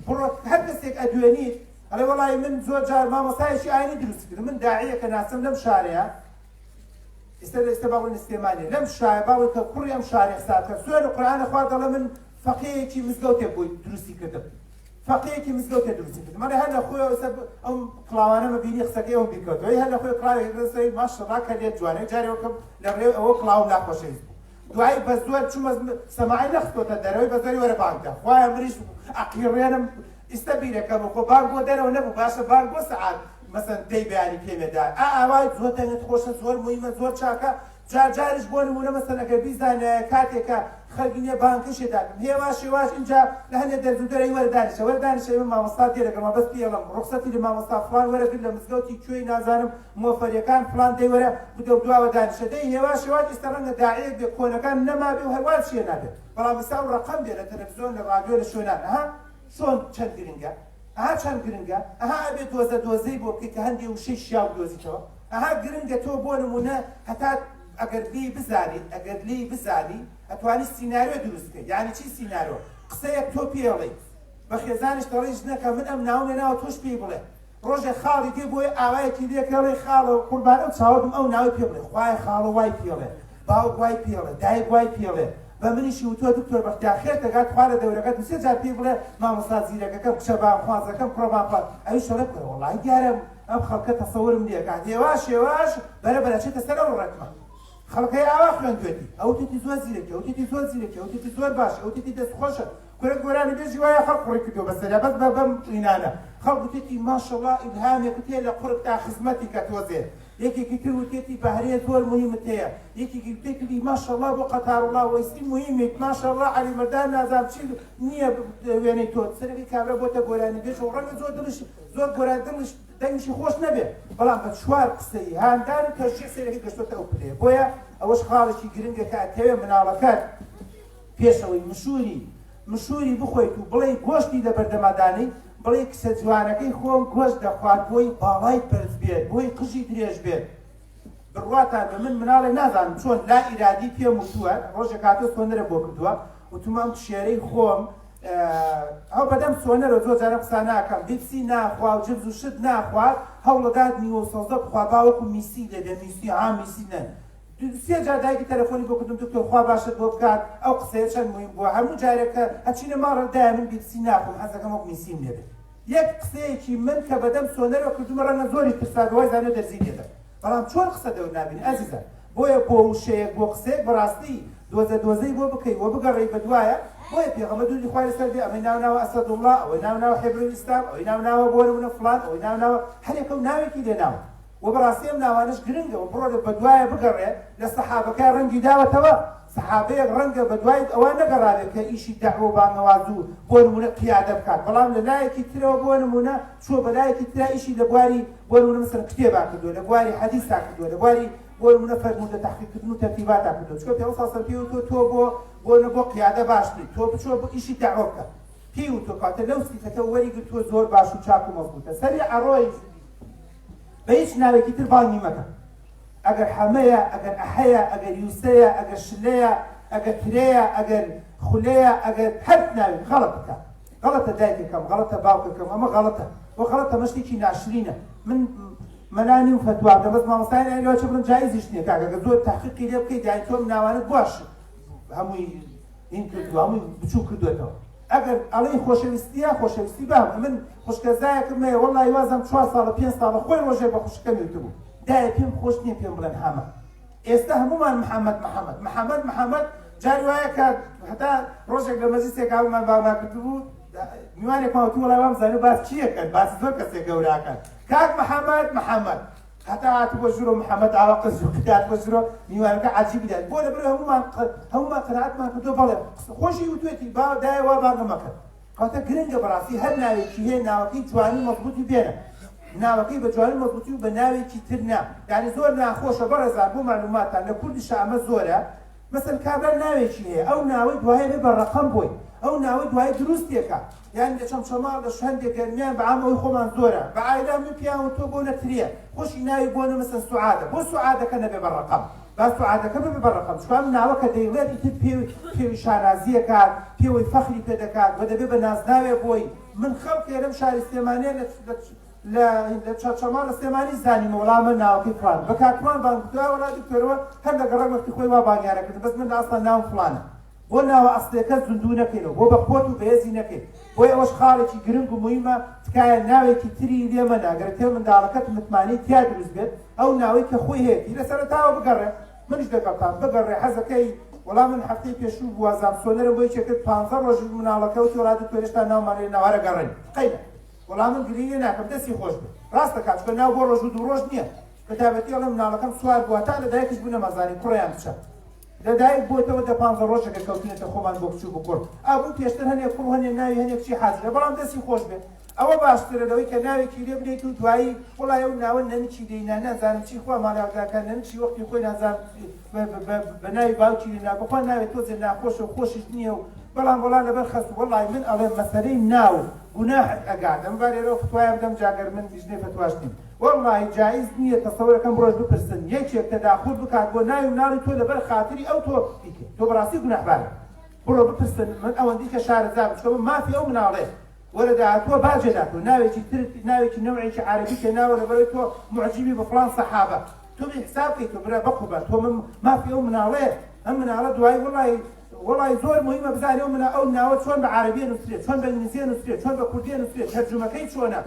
S2: بڕۆ هەر کەسێک ئەدوێنیت ئەڵێ وەڵی من زۆر جار مامۆستایەکی ئاینی دروست کرد من داعیەکە ناسم لەم شارەیە ئێستا باوەڵ نستێمانێ لەم شارە باوەڵ کە کوڕی ئەم شارێ ساتکە سوێن و قورئانە خوا دەڵێ من فەقێیەکی مزگەوتێ بۆی دروستی کردم فەقێیەکی مزگەوتێ دروستی کردم مەڵێ هەر لە خۆی ئەم کڵاوانەمە بینی قسەکەی ئەوم بیکەوتەوەی هەر لە خۆی کڵاوێک ڕستەی ماشەڵڵا کە لێت جوانێک جارێکم لە ڕێو ئەوە کڵاوم ناخۆشەویست دوای بە زۆر چوومە سەماعی نەخستۆتە دەرەوەی بە زۆری وەرە بانگدا خوایە مریش عەقیڕێنم ئیستا بیرەکەم خۆ بانگ بۆ دەرەوە نەبوو باشە بانگ بۆ سەعات مەسەن دەی بەیانی پێمێدا ئاوای زۆر دەنگت خۆشە زۆر موهیمە زۆر چاکە جاریش بۆ نمونە مەسەن ئەگەر بیزانە کاتێکە خەڵکی نییە بانکشێداکەم هێوا شێواش اینجا لە هەندێک دەرزوودەرەی وەردانیشە وەردانیشە من مامۆستا دێرەکەمە بەس پێڵم ڕوخسەتی لە مامۆستا فڵان وەرەگرت لە مزگەوتی کوێی نازانم مۆفەریەکان فڵان دەی وەرە بدە دواوە دانیشە دەی هێوا شێواش ئێستا ڕەنگە داعەیەک بێ کۆنەکان نەمابێ و هەروان چیە نابێت بەڵام ئێستا ڕەقەم دێ لە تەلەڤیزۆن لە ڕادیۆ لە شوێنان ئەها چۆن چەند گرنگە ئەها چەند گرنگە ئەها ئەبێ دۆزەی بۆ بکەیت کە هەندێک وشەی شیاو دۆزیتەوە ئەها گرنگە تۆ بۆ نمونە هەتا ئەگەر لی بزانی ئەتوانی سیناریۆ دروستکە یعنی چی سیناریۆ قسەیەک تۆ پێڵێ بە خێزانش دەڵێ ژنەکە من ئەم ناو لێناوە تۆش پێی بڵێ ڕۆژێ خاڵی دێ بۆی ئاوایەکی لێکەڵێ خاڵە قوربان ئەو چاوەدم ئەو ناوی پێ بڵێ خوای خاڵە وای پێڵێ باوک وای پێڵێ دایک وای پێڵێ بە منیشی و تۆ دکتۆر بەختیار خێر دەگات خوا لە دەورەکەت سێ جار پێی بڵێ مامۆستا زیرەکەکەم کچەبان خوازەکەم کوڕەبان خوات ئەویش دەڵێ بڵێ وەڵای دیارە ئەم خەڵکە تەسەورم نییە کات هێواش بەرەبەرە چێتە سەر ئەو ڕێکمە خەڵکەی ئاوا خوێندوێتی ئەو تێتی زۆر زیرەکی ئەو تێتی زۆر زیرەکی ئەو تێتی زۆر باشە ئەو تێتی دەستخۆشە کورە گۆرانی بێژی وایە خەڵک قوڕی کردو بەسەریا بەس بەم ئینانە خەڵک وتێتی ماشەڵڵا ئیلهامێکت هەیە لە قورک تا خزمەتی کە تۆزێ یەکێکی تر وتێتی بەهرەیە زۆر موهیمت هەیە یەکێکی وتێتی ماشەڵڵا بۆ قەتاڕوڵا وەیستی موهیمێت ماشەڵڵا عەلیمەردان نازام چی نییە وێنەی تۆ سەرەکی کابرا بۆتە گۆرانی بێژ و ڕەنگە زۆر گۆرانی دڵش دەنگشی خۆش نەبێت بەڵام بە چوار قسەی هاندان و کەشی سەرەکی گەشتۆتە ئەو پلێ بۆیە ئەوەش خاڵێکی گرنگە کە ئەتەوێ مناڵەکەت پێشەوەی مشوری بخۆیت و بڵێ گۆشتی لە بەردەمادانەی بڵێ کسە جوانەکەی خۆم گۆشت دەخوات بۆی باڵای پرز بێت بۆی قژی درێژ بێت بڕواتان بە من مناڵێ نازانم چۆن لا ئیرادی پێم وتووە ڕۆژێک هاتۆ سۆنەرە بۆ کردووە وتومەم شێرەی خۆم ئەو بەدەم سۆنەرە زۆر جارە قسە ناکەم بیپسی ناخوا و جبز و شت ناخوات هەوڵەداد نیوە سەوزە بخوا باوەکو میسی لێدە میسی میسی نەن سێ جار دایکی تەلەفۆنی بۆ کردم دکتۆر خوا باشت بۆ بکات ئەو قسەیە چەند مهم بووە هەموو جارێکە ئەچینە ماڕە دایە من بیپسی ناخۆم حەزەکەم وەک میسیم لێبێت یەک قسەیەکی من کە بەدەم سۆنەرەوە کردومە ڕەنگە زۆری پرسادەوەی زانێ دەرزی لێدە بەڵام چۆن قسە دەور نابینی ئەزیزە بۆیە بۆ وشەیەک بۆ قسەیەک بەڕاستی دۆزەی بۆ بکەی وە بگەڕێی بە دوایە بۆیە پێغەمبەر دوودی خوای لەسەر بێ ئەمەی ناوناوە ئەسەدوڵڵا ئەوەی ناوناوە حیبرول ئیسلام ئەوەی ناوناوە بۆ نمونە فڵان ئەوەی ناوناوە هەرێکە و ناوێکی لێناوە و بەڕاستی ئەم ناوانش گرنگە و بڕۆ بە دوایە بگەڕێ لە سەحابەکەی ڕەنگی داوەتەوە سەحابەیەک ڕەنگە بە دوای ئەوان نەگەڕاوێت کە ئیشی دەعوە و بانەوازوو بۆ نمونە قیادە بکات بەڵام لە لایەکی ترەوە بۆ نمونە چووە بە لایەکی ترا ئیشی لە بواری بۆ نمونە مەسەڵەن کتێبا کردووە لە بواری حەدیثا کردووە لە بواری بۆ نمونە فەرموودە تەحقیقکردن و تەرتیباتا کردووە چکە پێغەمبەر صلی الله علیه و سلم تۆ بۆ قیادە باش بی تۆ بچۆ بۆ ئیشی دەعوە بکە پێی وتۆ کاتە لەو سیفەتە وەریگرتووە زۆر باش و چاک و مەزبوطە سەری ئەڕۆی بە هیچ ناوێکی تر باڵنی مەکە ئەگەر حەمەیە ئەگەر ئەحەیە ئەگەر یوسەیە ئەگەر شلەیە ئەگەر ترەیە ئەگەر خولەیە ئەگەر هەر ناوێت غەڵەت بکە غەڵەتە دایکەکەم غەڵەتە باوکەکەم ئەمە غەڵەتە بۆ غەڵەتە مەشتێکی ناشرینە من مەلانی و فتوا دەبەست مامۆستایان ئەلۆ چ بڵم جایزیش نییە کاکە زۆر تحقیقی لێ بکەیت دای تۆم ناوانت باش هەمووی این کردووە هەمووی بچوو کردوێتەوە ئەگەر ئەڵەی خۆشەویستیە خۆشەویستی بام من خوشکەزایەکم هەیە وەڵڵی وازم 4 ساڵە 5 ساڵە خۆی ڕۆژێ بە خوشکەمی وتبوو دایە پێم خۆش نییە پێم بڵێن هەمە ئێستا هەمومان محەممەد جاری وایە کە هەتا ڕۆژێک لە مەجلیسێک هاومان باما کردبوو میوانێک ماوەتی وەڵای وام زانێ باس چیەکەن باسی زۆر کەسێک گەوراکەن کاک محەممەد هەتا هات بۆ ژوورۆ محەممەد ئاوا قزوو کات بۆ ژوورۆ میوانەکە عەجیبی دێت بۆ لەبەر هەمومان قەناعەتمان کردو بەڵێ خۆشی وتوێتی با دایە وا بانگە مەکرد کاتە گرنگە بەڕاستی هەر ناوێکی هەیە ناوەکەی جوانی مەزبوطی بێنە ناوەکەی بە جوانی مەزبوطی و بە ناوێکی تر نا یعنی زۆر ناخۆشە بەڕێزان بۆ معلوماتان لە کوردیشە ئەمە زۆرە مەسەڵ کابرا ناوێکی هەیە ئەو ناوەی دوایە بێ بە ڕەقەم بۆی ئەو ناوەی دوای دروستێکە یان دەچەم شەماڵ لە هەندێک گەرمیان بە عامەوەی خۆمان زۆرە بە عایلا من پیاوە تۆ بۆ نەتریە خۆشی ناوی بۆ نەمەسەن سوعادە بۆ سوعادەکە نەبێ بە ڕەقەم با سوعادەکە ببێ بە ڕەقەم چکان ناوەکە دەیڵێت ئیتر پێوی شانازیە کات پێوەی فەخری پێ دەکات و دەبێ بە نازناوێ بۆی من خەڵکێ لەم شاری سلێمانیە لە چەماڵ لە سلێمانی زانیمە وەڵامە ناوەکەی فڵان بە کاکمان بانگدووە وەڵا دکتۆرەوە هەر لە گەڕەک وەختی خۆی وا بانگیانە کرد بەس من ئاستا ناوم فڵانە بۆ ناوە ئەسڵەکە زوندوو نەکەینەوە بۆ بە خۆت و بەهێزی نەکەین بۆی ئەوەش خاڵێکی گرنگ و موهیمە تکایە ناوێکی تری لێمە ناگەرێت تێ منداڵەکەت متمانی تیا دروست بێت ئەو ناوەی کە خۆی هەیەی لە سەرەتاوە بگەڕێ منیش دەگەڵتان بگەڕێ حەزەکەی وەڵام من هەفتەی پێشوو بوازام سۆلەرم بۆی چێکرد 15 ڕۆژ مناڵەکە و تۆرادی توێرشتا ناومانێ ناوارە گەڕێن قەینە وەڵام من گرینگە ناکەم دەستی خۆش بێت ڕاستە کات چکە ناو بۆ ڕۆژ و دوو ڕۆژ نییە بەتابەتی ئەڵێ مناڵەکەم سوار بووە تا لەدایکش بوو نەمەزانی کوڕیان بچە لەدایک بۆتەوە دە 15 ڕۆژەکە کەوتنێتە خۆمان بۆ بچوو بکڕ ئابوو پێشتر هەنێک کوڕ هەنێ ناوی هەنێک چی حاجرە بەڵام دەستی خۆش بێت ئەوە باشترە لەوەی کە ناوێکی لێ بنیت و دوایی وڵای ئەو ناوە نەنچی دەینا نازانم چی خوا ماڵاگاکە نەنچی وەختی خۆی نازانم بە ناوی باوکی لێنا بخوا ناوێت تۆزێ ناخۆشە و خۆشش نییە و بەڵام وەڵا لەبەر خەست وەڵای من ئەڵێ مەسەلەی ناو گوناح ئەگات ئەم بارێرەوە فتوایە بدەم جاگەر من دیژنێ فتواش نیم وەڵای جایز نییە تەسەوورەکەم بڕۆژ بپرسن یەکێک تەداخل بکات بۆ ناوی مناڵی تۆ لەبەر خاتری ئەو تۆ بیکە تۆ بەڕاستی گوناحبارە بڕۆ بپرسن من ئەوەندی کە شارەزار بچکە من مافی ئەو مناڵێ وەرە داهاتووە باجێداتەوە ناوێکی تر ناوێکی نەوعێکی عەرەبی کە ناوە لەبەرەوەی تۆ معجبی بە فڵان سەحابە تۆ بێ حساب بکەیت تۆ برا بەقوبە تۆ من مافی ئەو مناڵێ ئەم مناڵە دوایی وڵای زۆر مهمە بزانێ ئەو ناوە چۆن بە عەرەبیە نووسرێت چۆن بە ئینگلیزیە نووسرێت چۆن بە کوردیە نووسرێت تەرجمەکەی چۆنە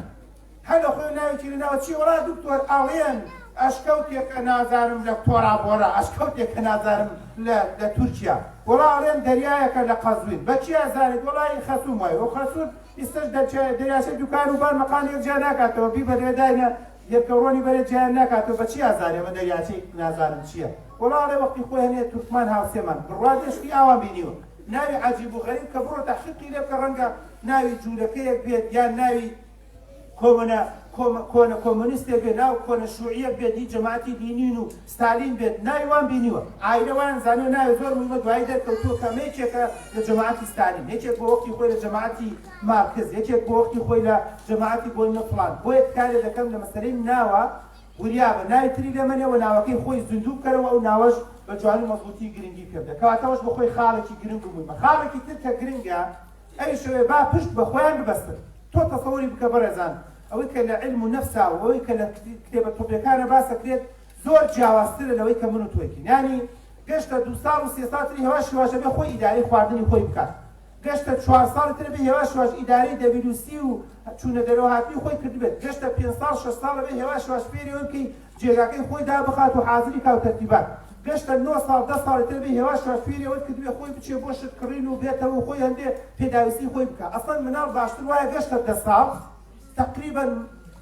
S2: هەر لە خۆی ناوێکی لە ناوە چی وەڵا دوکتۆر ئاڵێن ئەشکەوتێکە نازانم لە تۆرا بۆرە ئەشکەوتێکە نازانم لە تورکیا وەڵا ئاڵێن دەریایەکە لە قەزوین بەچی ئازانێت وەڵای خەسووم وایە و خەسوون ئیستش دەریاچە دوکان و بان مەقان یەکجیا ناکاتەوە بی بە دێداینە یەکەڕۆنی بەرێ جیان ناکاتەوە بەچی ئازانێ من دەریاچەی نازانم چییە وەڵاڵێ وەختی خۆی هەنێت تورکمان هاوسێمان بڕوا دەشتی ئاوان بینیوە ناوی عەجیب و غەریب کە بڕۆ تەحقیقی لێ بکە ڕەنگە ناوی جوولەکەیەک بێت یان ناوی کۆنە کۆمۆنیستێک بێت ناو کۆنە شوعیەک بێت هیچ جەماعەتی دینین و ستالین بێت ناوی وان بینیوە ئایرەوان زانێ ناوی زۆر مهمە دوایی دەرکەوتووە کە یەکێکە لە جەماعەتی ستالین یەکێک بۆ وەختی خۆی لە جەماعەتی مارکز یەکێک بۆ وەختی خۆی لە جەماعەتی بۆینە فڵان بۆیە کارێ دەکەم لە مەسەلەی ناوە وریابە ناوی تری لەمەنێەوە ناوەکەی خۆی زیندوو بکەرەوە ئەو ناوەش بە جوانی مەزبوطی گرنگی پێ بدە کەواتەوەش بە خۆی خاڵێکی گرنگ و مهمە خاڵێکی تر کە گرنگە ئەوی شەوێ با پشت بە خۆیان ببەستن تۆ تەسەووری بکە بەڕێزان ئەوەی کە لە علم و نەفسا و ئەوەی کە لە کتێبە تۆپیەکانە باسەکرێت زۆر جیاوازترە لەوەی کە من و تۆیکین یعنی گەشتە 2 ساڵ و 3 ساڵ تری هێواش شێواشە بێ خۆی ئیداری خواردنی خۆی بکات گەشتە 4 ساڵی تر بێ هێواش شێواش ئیداری دەبیروسی و چوونە دەرەوە هاتنی خۆی کرد بێت گەشتە 5 ساڵ 6 ساڵە بێ هێواش شێواش فێری ئەوە بکەی جێگاکەی خۆی دابخات و حازری کا و تەرتیبات گەشتە 9 ساڵ 10 ساڵی تر بێ هێواش شێواش فێری ئەوە کرد بێ خۆی بچێ بۆ شت کڕین و بێتەوە خۆی هەندێ پێداویستی خۆی بکات ئەسڵەن مناڵ باشتر وایە گەشتە 10 ساڵ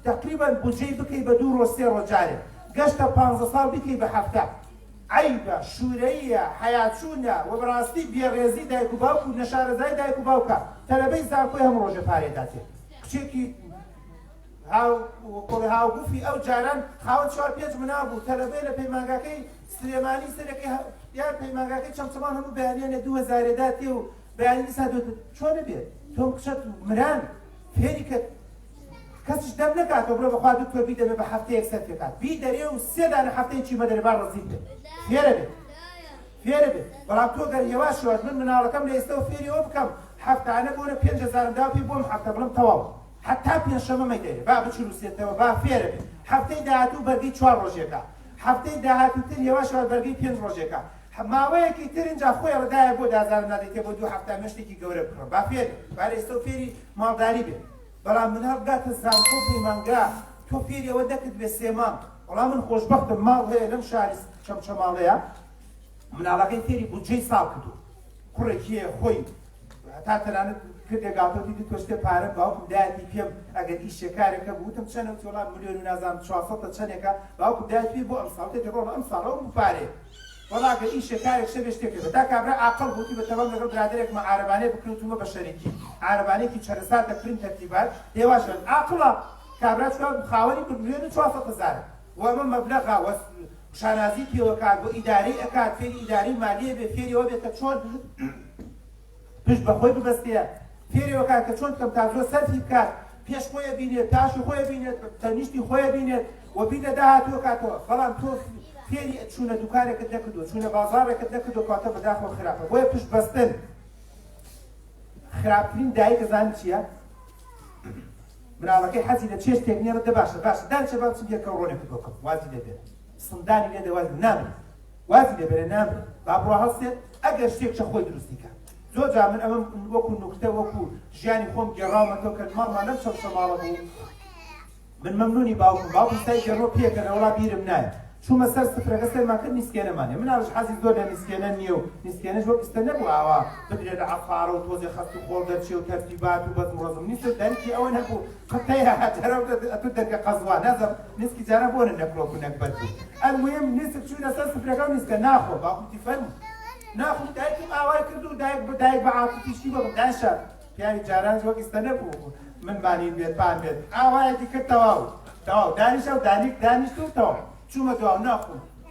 S2: تقریبا بودجەی بکەی بە 2 ڕۆژ 3 ڕۆژ جارێ گەشتە 15 ساڵ بکەی بە هەفتە عیبە شوورەیە حیاچوونە و بەڕاستی بێڕێزی دایک و باوک و نەشارەزای دایک و باوکە تەلەبەی زانکۆی هەموو ڕۆژە پارێداتێ کچێکی هاوگوفی ئەو جاران خاوەن 4-5 منا بوو تەلەبەی لە پەیمانگاکەی سلێمانی سەرەکەی یان پەیمانگاکەی چەمچەمان هەموو بەیانیانە 2000 داتێ و بەیانی دیسا چۆنە بێت تۆم کچەت مران فێری کە کەسیش دەم نکاتەوە بڕۆ بەخوا دوکتۆر بی دەبێت بە هەفتەیەک سەر پێکات بی دەرێ و 3 دانە هەفتەیەکی مەدەرێبار ڕزیک بێت فێرە بێت بەڵام تۆ گەر هێواش شوات من مناڵەکەم لە ئێستەوە فێری ئەوە بکەم هەفتانە بۆنە 5000 دا پێی بۆم هەفتە بڵم تەواو حتا پێنجشەمە مەیدەرێ با بچروسێتەوە با فێرە بێت هەفتەی داهاتوو بەرگەی 4 ڕۆژێکە هەفتەی داهاتوو تر هێواش شوات بەرگەی 5 ڕۆژێکە ماوەیەکی تر اینجا خۆی ڕدایە بۆ دازار نادێتێ بۆ 2 هەفتە مەشتێکی گەورە بکڕم با فێر با لە ئێستەوە فێری ماڵداری بێت بەڵام من هەڵگاتە زانکۆ پەیمانگا تۆ فێری ئەوە دەکرد بێ 3 مانگ وەڵام من خۆشبەختم ماڵ هەیە لەم شاری چەمچەماڵەیە مناڵەکەی فێری بودجەی ساڵ کردو کوڕێکیە خۆی تا تەنانەت کردێ گاڵتەوتی دی تۆشتێ پارەم باوکم دایەتی پێم ئەگەر ئیشێکارێکە بوتم چەندە وەڵام ملیۆن و نازانم 400 چەندێکە باوکم دایەت پێی بۆ ئەم ساڵ تێ ڕۆڵ ئەم ساڵەوە بپارێ وەڵا گە ئیشێکارێک شەوێ شتێکە تا کابرا عاقڵ بووتی بە تەواو لەگەڵ برادێکمە عارەبانەی بکردومە بە شەریکی عارەبانێکی چەرەسات دەکردین تەرتیبات هێواشن عاقڵە کابرا چوار خاوەنی کرد ملیۆن و 400,000 و ئەمە مەبلەغا شانازی پێوەکات بۆ ئیداری ئەکات فێری ئیداری مالیە بێ فێریەوە بێت کە چۆن پشت بە خۆی ببەستەیە فێریەوە کات کە چۆن کەم تازۆ سەرفی بکات پێش خۆیە بینێت تاشی خۆیە بینێت تەنیشتی خۆیە بینێت و بینە داهاتووە کاتەوە بەڵام تۆ فێری چوونە دوکارێکت نەکردووە چوونە بازاڕێکت نەکردووە کاتە بەداخۆ خراپە بۆیە پشت بەستن خراپترین دایکە زانی چییە؟ مناڵەکەی حەزی لە چێ شتێک نییە بەدە باشە دانچە بابچم یەکە ڕۆنێکت بۆکەم وازی لێبێت سندانی لێ دەوازی نامێت وازی لێبێرە نامێت با بڕۆ هەڵسێت ئەگەر شتێکشە خۆی دروستی کات زۆر جا من ئەمە وەکو نوکتە وەکو ژیانی خۆم گێڕاومەتەوە کە ماڵمان لەم شەماڵە بوو من مەمنونی باوکم سای گەڕۆ پێکەنە وەڵا بیرم نایە چوومە سەر سفرەکە سێمان کرد نیسکێنەمانێ مناڵش حەزی زۆر لە نیسکێنە نییە و نیسکێنەش وەک ئێستا نەبوو ئاوا بدرێت لە عەفارە و تۆزێ خەست و خۆڵ دەرچێ و تەرتیبات و بەزم ڕۆزم نیست و دەنکی ئەوە نەبوو قەتەیە هەتەرە ئەتو دەرگە قەزوا نەزم نیسکی جارە بۆنە نەکڵۆک و نەکبەت بوو ئەلموهیم نیسک چووینە سەر سفرەکە و نیسکە ناخۆ باوکوتی فەرموو ناخۆ دایکم ئاوای کرد و دایک بە عاتیفیشتی بۆ داشە پیاوی جارانش وەک ئێستا نەبوو من بانین بێت پان بێت ئاوایەکی کرد تەواو دانیشە و دانیشت و تەواو چوومە دواو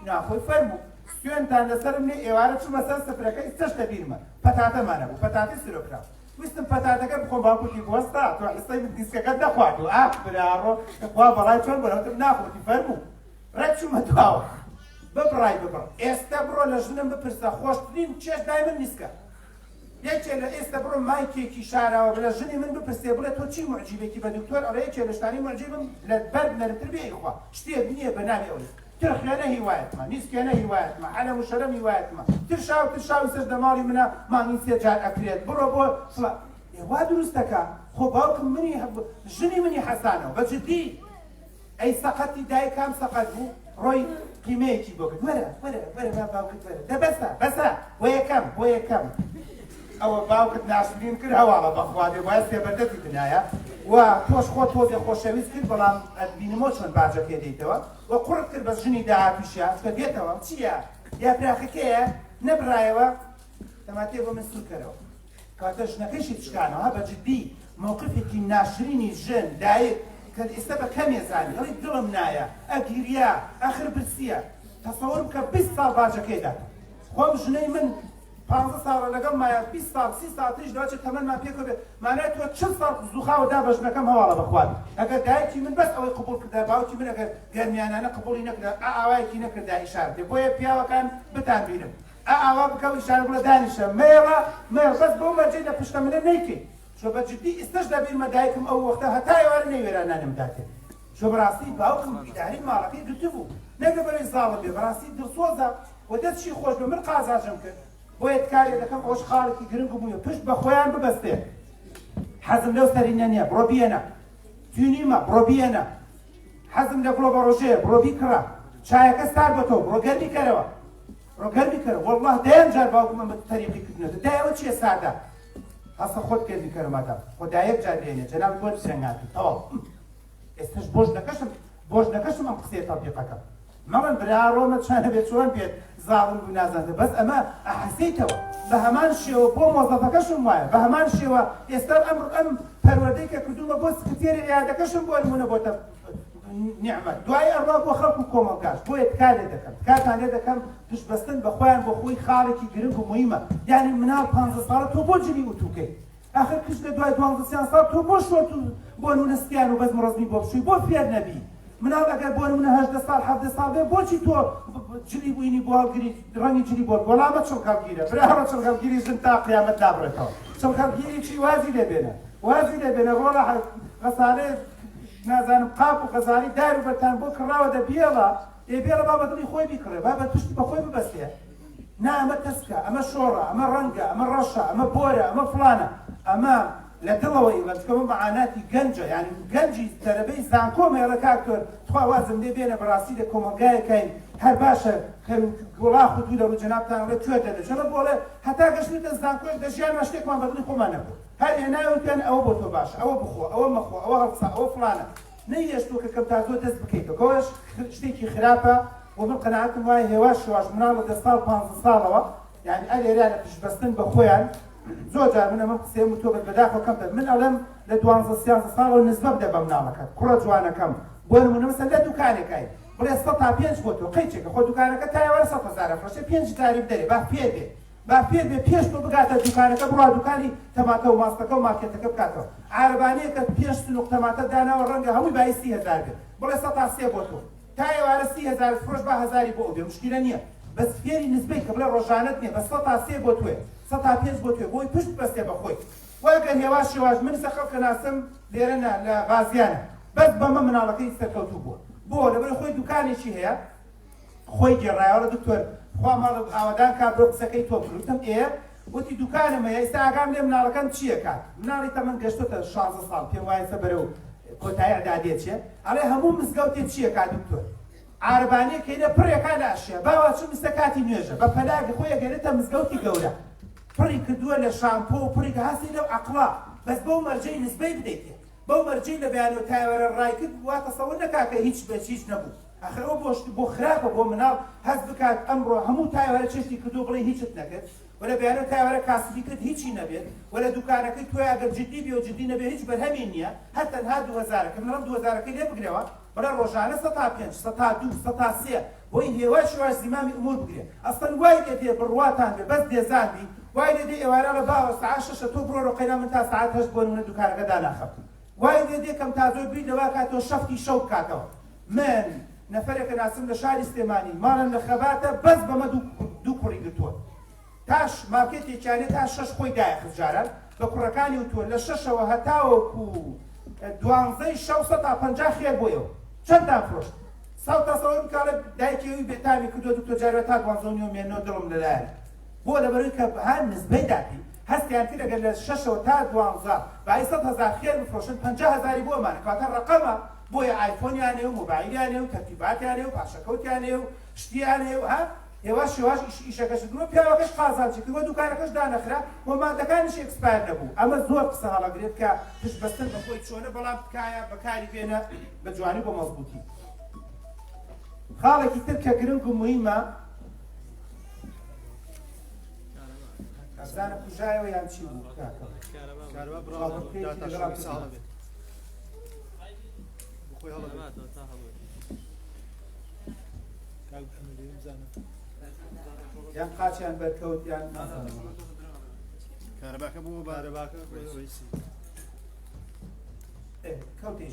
S2: ناخۆی فەرموو سوێنتان لەسەرم لێ ئێوارە چوومە سەر سفرەکە ئێستاش لەبیرمە پەتاتەمانە بوو پەتاتی سرۆکرا ویستم پەتاتەکە بخۆم باوکوتی بوەستا تۆ حیسەی دیسکەکەت دەخوارد و براڕۆ خوا بەڵای چۆن بەرەوتم ناخۆتی فەرموو ڕێک چوومە دواوە ببڕای ببڕ ئێستا بڕۆ لە ژنم بپرسە خۆشترین چێش دای من نیسکە یەکێ لە ئێستا بڕۆ مایکێکی شاراوە لە ژنی من بپرسێ بڵێ تۆ چی معجیبێکی بە دکتۆر ئەڵێ یەکێ لە شتانی معجیبم لە بەرد نەرمتر بێ ئیخوا شتێک نییە بە ناوی ئەوەی ترخێنە هیوایەتمە نیسکێنە هیوایەتمە عەلەم و شەرەم هیوایەتمە ترشاوی سەر دەماڵی منە مانگی سێ جار ئەکرێت بڕۆ بۆ وا دروستەکە خۆ باوکم منی ژنی منی حەسانەوە بەجددی ئەی سەقەتی دایکام سەقەت بوو ڕۆی قیمەیەکی بۆ کرد وەرە باوکت وەرە بەسە بۆ یەکەم ئەوە باوکت ناشرین کرد هەواڵە بەخوا دێ وایە سێبەردەتی دنیاە و تۆش خۆ تۆزێ خۆشەویست کرد بەڵام بینیمۆ چۆن باجەکێ دەیتەوە و قوڕت کرد بە ژنی داهاتووشە کە دێتەوە چییە؟ یا پراخەکەیە نەبرایەوە تەماتێ بۆ من سوور کەرەوە کاتە ژنەکەیشی تشکانەوە بەجددی مووقفێکی ناشرینی ژن دایک کە ئێستا بە کەمێ زانی هەڵی دڵم نایە ئەگیریا ئاخر برسیە تەسەوەر بکە 20 ساڵ باجەکەی دات خۆم ژنەی من 15 ساڵە لەگەڵ مایە 20 ساڵ 30 ساڵ تریش داوچێت تەمەنمان پێکەوە بێت مانای تۆ 40 ساڵ زوخاوە دا بە ژنەکەم هەواڵە بەخوات ئەگەر دایکی من بەس ئەوەی قبول کردا باوکی من ئەگەر گەرمیانانە قبولی نەکردا ئاوایەکی نەکردا ئیشارە دێ بۆیە پیاوەکان بتان بینم ئاوا بکە و ئیشارە بڵێ دانیشە مێڵە بەس بۆ مەرجەی لە پشتە منە نەیکەی شۆ بەجددی ئێستاش دەبیرمە دایکم ئەو وەختە هەتا ئێوارە نەیوێرا نانم داکرد شۆ بەڕاستی باوکم ئیداری ماڵەکەی گرتبوو نەگە بەرەی ساڵم بێ بەڕاستی دڵسۆزە و دەستشی خۆش بێ من قازاژم کرد بۆیە کارێ دەکەم ئەوش خاڵێکی گرنگ بووە پشت بە خۆیان ببەستێ حەزم لەو سەرینە نییە بڕۆ بیێنە توینیمە بڕۆ بیێنە حەزم لە گڵۆ بە ڕۆژەیە بڕۆ بیکڕە چایەکە سار بە تۆ بڕۆ گەرمی کەرەوە وەڵڵاه دەیان جار باوکمە بە تەریقی کردنەوە دایەوە چییە سادا هەستە خۆت گەرمی کەرەمەدا خۆ دایەک جار لێنێ جەناب بۆ سرنگاتی تەواو ئێستاش بۆش نەکەشم ئەم قسەیە تەطبیقەکەم مەڵێن براڕۆمە چانە بێت چۆن بێت زاڵم بوو نازانێت بەس ئەمە ئەحەسەیتەوە بە هەمان شێوە بۆ مۆزەفەکەشم وایە بە هەمان شێوە ئێستا ئەم پەروەردەی کە کردومە بۆ سکرتێری یادەکەشم بۆ نمونە بۆتە نیعمەت دوای ئەڕوا بۆ خەڵکو کۆمەلگاش بۆیە تکار لێ دەکەم تکاتان لێ دەکەم پشتبەستن بە خۆیان بۆ خۆی خاڵێکی گرنگ و مهمە یعنی مناڵ 15 ساڵە تۆ بۆ جلی وتوکەی ئاخر کشت لە دوای 12 ساڵ تۆ بۆ شۆرت بۆ نونستیان و بەزم ڕزمی بۆ بشووی بۆ فێر نەبی مناڵ ئەگەر بۆ نمونە 18 ساڵ 17 ساڵ بێ بۆچی تۆ جلی بووینی بۆ هەڵگیری ڕەنگی جلی بۆ وەڵامە چڵکەڵگیرە براڕە چڵکەڵگیری ژن تا قیامەت دابڕێتەوە چڵکەڵگیری چی وازی لێبێنە ڕۆڵە غەسالێ نازانم قاپ و غەزاری دار و بەتان بۆ کڕاوە دە بێڵە بێڵە با بەدڵی خۆی بیکڕێ با بە پشتی بە خۆی ببەستێ نا ئەمە تەسکە ئەمە شۆڕە ئەمە ڕەنگە ئەمە ڕەشە ئەمە بۆرە ئەمە فڵانە ئەمە لە دڵەوەی لەچکەمە مەعاناتی گەنجە یعنی گەنجی دەرەبەی زانکۆ مێڵە کاکتۆر تخوا وازم لێ بێنە بەڕاستی لە کۆمەلگایەکەین هەر باشە گوڵاخ و دوو لە ڕوو جەنابتان لە کوێ دەدە چۆنە بۆڵێ هەتا گەشتێتە زانکۆی دەژیانمە شتێکمان بەدڵی خۆمان نەبوو هەر هێناوتیان ئەوە بۆ تۆ باشە ئەوە بخۆ ئەوە مەخۆ ئەوە هەڵسا ئەوە فڵانە نەیەشتوە کە کەم تا زۆر دەست بکەیتەوە کەوەش شتێکی خراپە و من قەناعەتم وایە هێواش شواش مناڵ لە 10 ساڵ 15 ساڵەوە یعنی ئەلێرانە پشتبەستن بە خۆیان زۆر جار من ئەمە قسەیەم و تۆ بەداخەوە کەم من ئەڵێم لە 12 ساڵەوە نسبە بدە بە مناڵەکەت کوڕە جوانەکەم بۆ نمونە مەسەن لە دوکانێکای بڵێ 100 تا 5 بۆ تۆ قەیچێکە خۆ دوکانەکە تایوەرە 100,000 فرۆشێ 5 تاریب دەرێ با فێر بێ پێش تۆ بگاتە دوکانەکە بڕوا دوکانی تەماتە و ماستەکە و مارکێتەکە بکاتەوە عارەبانەیەکە 5 سنوق تەماتە داناوە ڕەنگە هەمووی بای 30,000 بێت بڵێ 100 تا 3 بۆ تۆ تا ئێوارە 30,000 فرۆش با 1000 بۆ ئەو بێ مشکلە نییە بەس فێری نسبەی کە بڵێ ڕۆژانەت نییە بە 100 تا 3 بۆ توێ 100 تا 5 بۆ توێ بۆی پشت بەستێ بە خۆی وەگەر هێواش شێواش من خەڵکە ناسم لێرەنە لە غازیانە بەس بەمە مناڵەکەی سەرکەوتوو بۆ لەبەر خۆی دوکانێکی هەیە خۆی گێڕایەوە دکتۆر خوا ماڵ ئاوادان کا بۆ قسەکەی تۆ بروتم وتی دوکانم هەیە ئێستا ئاگام لێ مناڵەکەم چییە کات مناڵی تەمەن گەشتۆتە 16 ساڵ پێم وایە سە بەرەو کۆتایی ئەعدادیە چێ ئەڵێ هەموو مزگەوتێ چییە کات دکتۆر عربانەیەکەینە پڕێکان لاشە باوا چ مستە کاتی نوێژە بە پەلاگە خۆی گەێنێتە مزگەوتی گەورە پڕی کردووە لە شامپۆ و پڕی هاسی لەو عەقڵا بەس بەو مەرجەی نسبەی بدەیتێ بەو مەرجەی لە بەیانەوە تایوەرە ڕایکرد وا تەسەوور نەکا کە هیچ بە هیچ نەبوو ئەخر ئەو بۆ خراپە بۆ مناڵ هەست بکات ئەمڕۆ هەموو تایوەرە چێشتی کردو بڵێ هیچت نەکرد ولا بەیانەوە تایوەرە کاسبی کرد هیچی نەبێت ولا دوکانەکەی توی ئەگەر جددی بێ و جددی نەبێ هیچ بەرهەمی نییە هەر تەنها 2000 کە منەڵم 2000ەکەی لێ بگرێەوە بەڵێ ڕۆژانە 105 102 103 بۆی هێوای شێواش زیمامی ئومور بگرێ ئەسڵەن وای دێ بڕواتان بێ بەس دێزاندی وای دێ ئێوارە لە باوە ساعت 6 تۆ بڕۆ ڕۆقەینا من تا ساعت 8 بۆ نمونە دوکانەکە داناخەم وای دێ کەم تازۆ بیر لەوا کاتەوە شەفتی شەو بکاتەوە من نەفەرێکە ناسم لە شاری سلێمانی ماڵم لە خەباتە بەس بەمە دوو کوڕی گرتووە تاش مارکێتێکیانێ تا 6 خۆی دایە خزجاران بە کوڕەکانی وتووە لە 6ەوە هەتاوەکو 12 شەو 150 خێر بۆیەوە چەندان فرۆشت ساوتا سەوەم کاڵە دایکێوی بێتامی کردو دوکتۆر جارێ تا 12 مێنەوە دڵم لەلایە بۆ لەبەرەوەی کە هەر نسبەی داتی هەستیان کرد ئەگەر لە 6ەوە تا 12 بای 100,000 خێر بفرۆشن 50,000 بۆمانە کاتە ڕقەمە بۆیە ئایفۆنیانێ و مۆبایلیانێ و تەرتیباتیانێ و پاشەکەوتیانێ و شتیانێ و ها هێواش شێواش ئیشەکەش دروە پیاوەکەش قازانچی کردوە دوکانەکەش دانەخرا بۆ مادەکانیش ئێکسپایر نەبوو ئەمە زۆر قسە هەڵەگرێت کە پشتبەستن بە خۆی چۆنە بەڵام تکایە بەکاری بێنە بە جوانی بۆ مەزبوطی خاڵێکی تر کە گرنگ و مهمە ئەزانە کوژایەوە یان چی بوو یان قاچیان بەرکەوت یان
S1: کارەباکە بوو بارەباکە
S2: کەوتی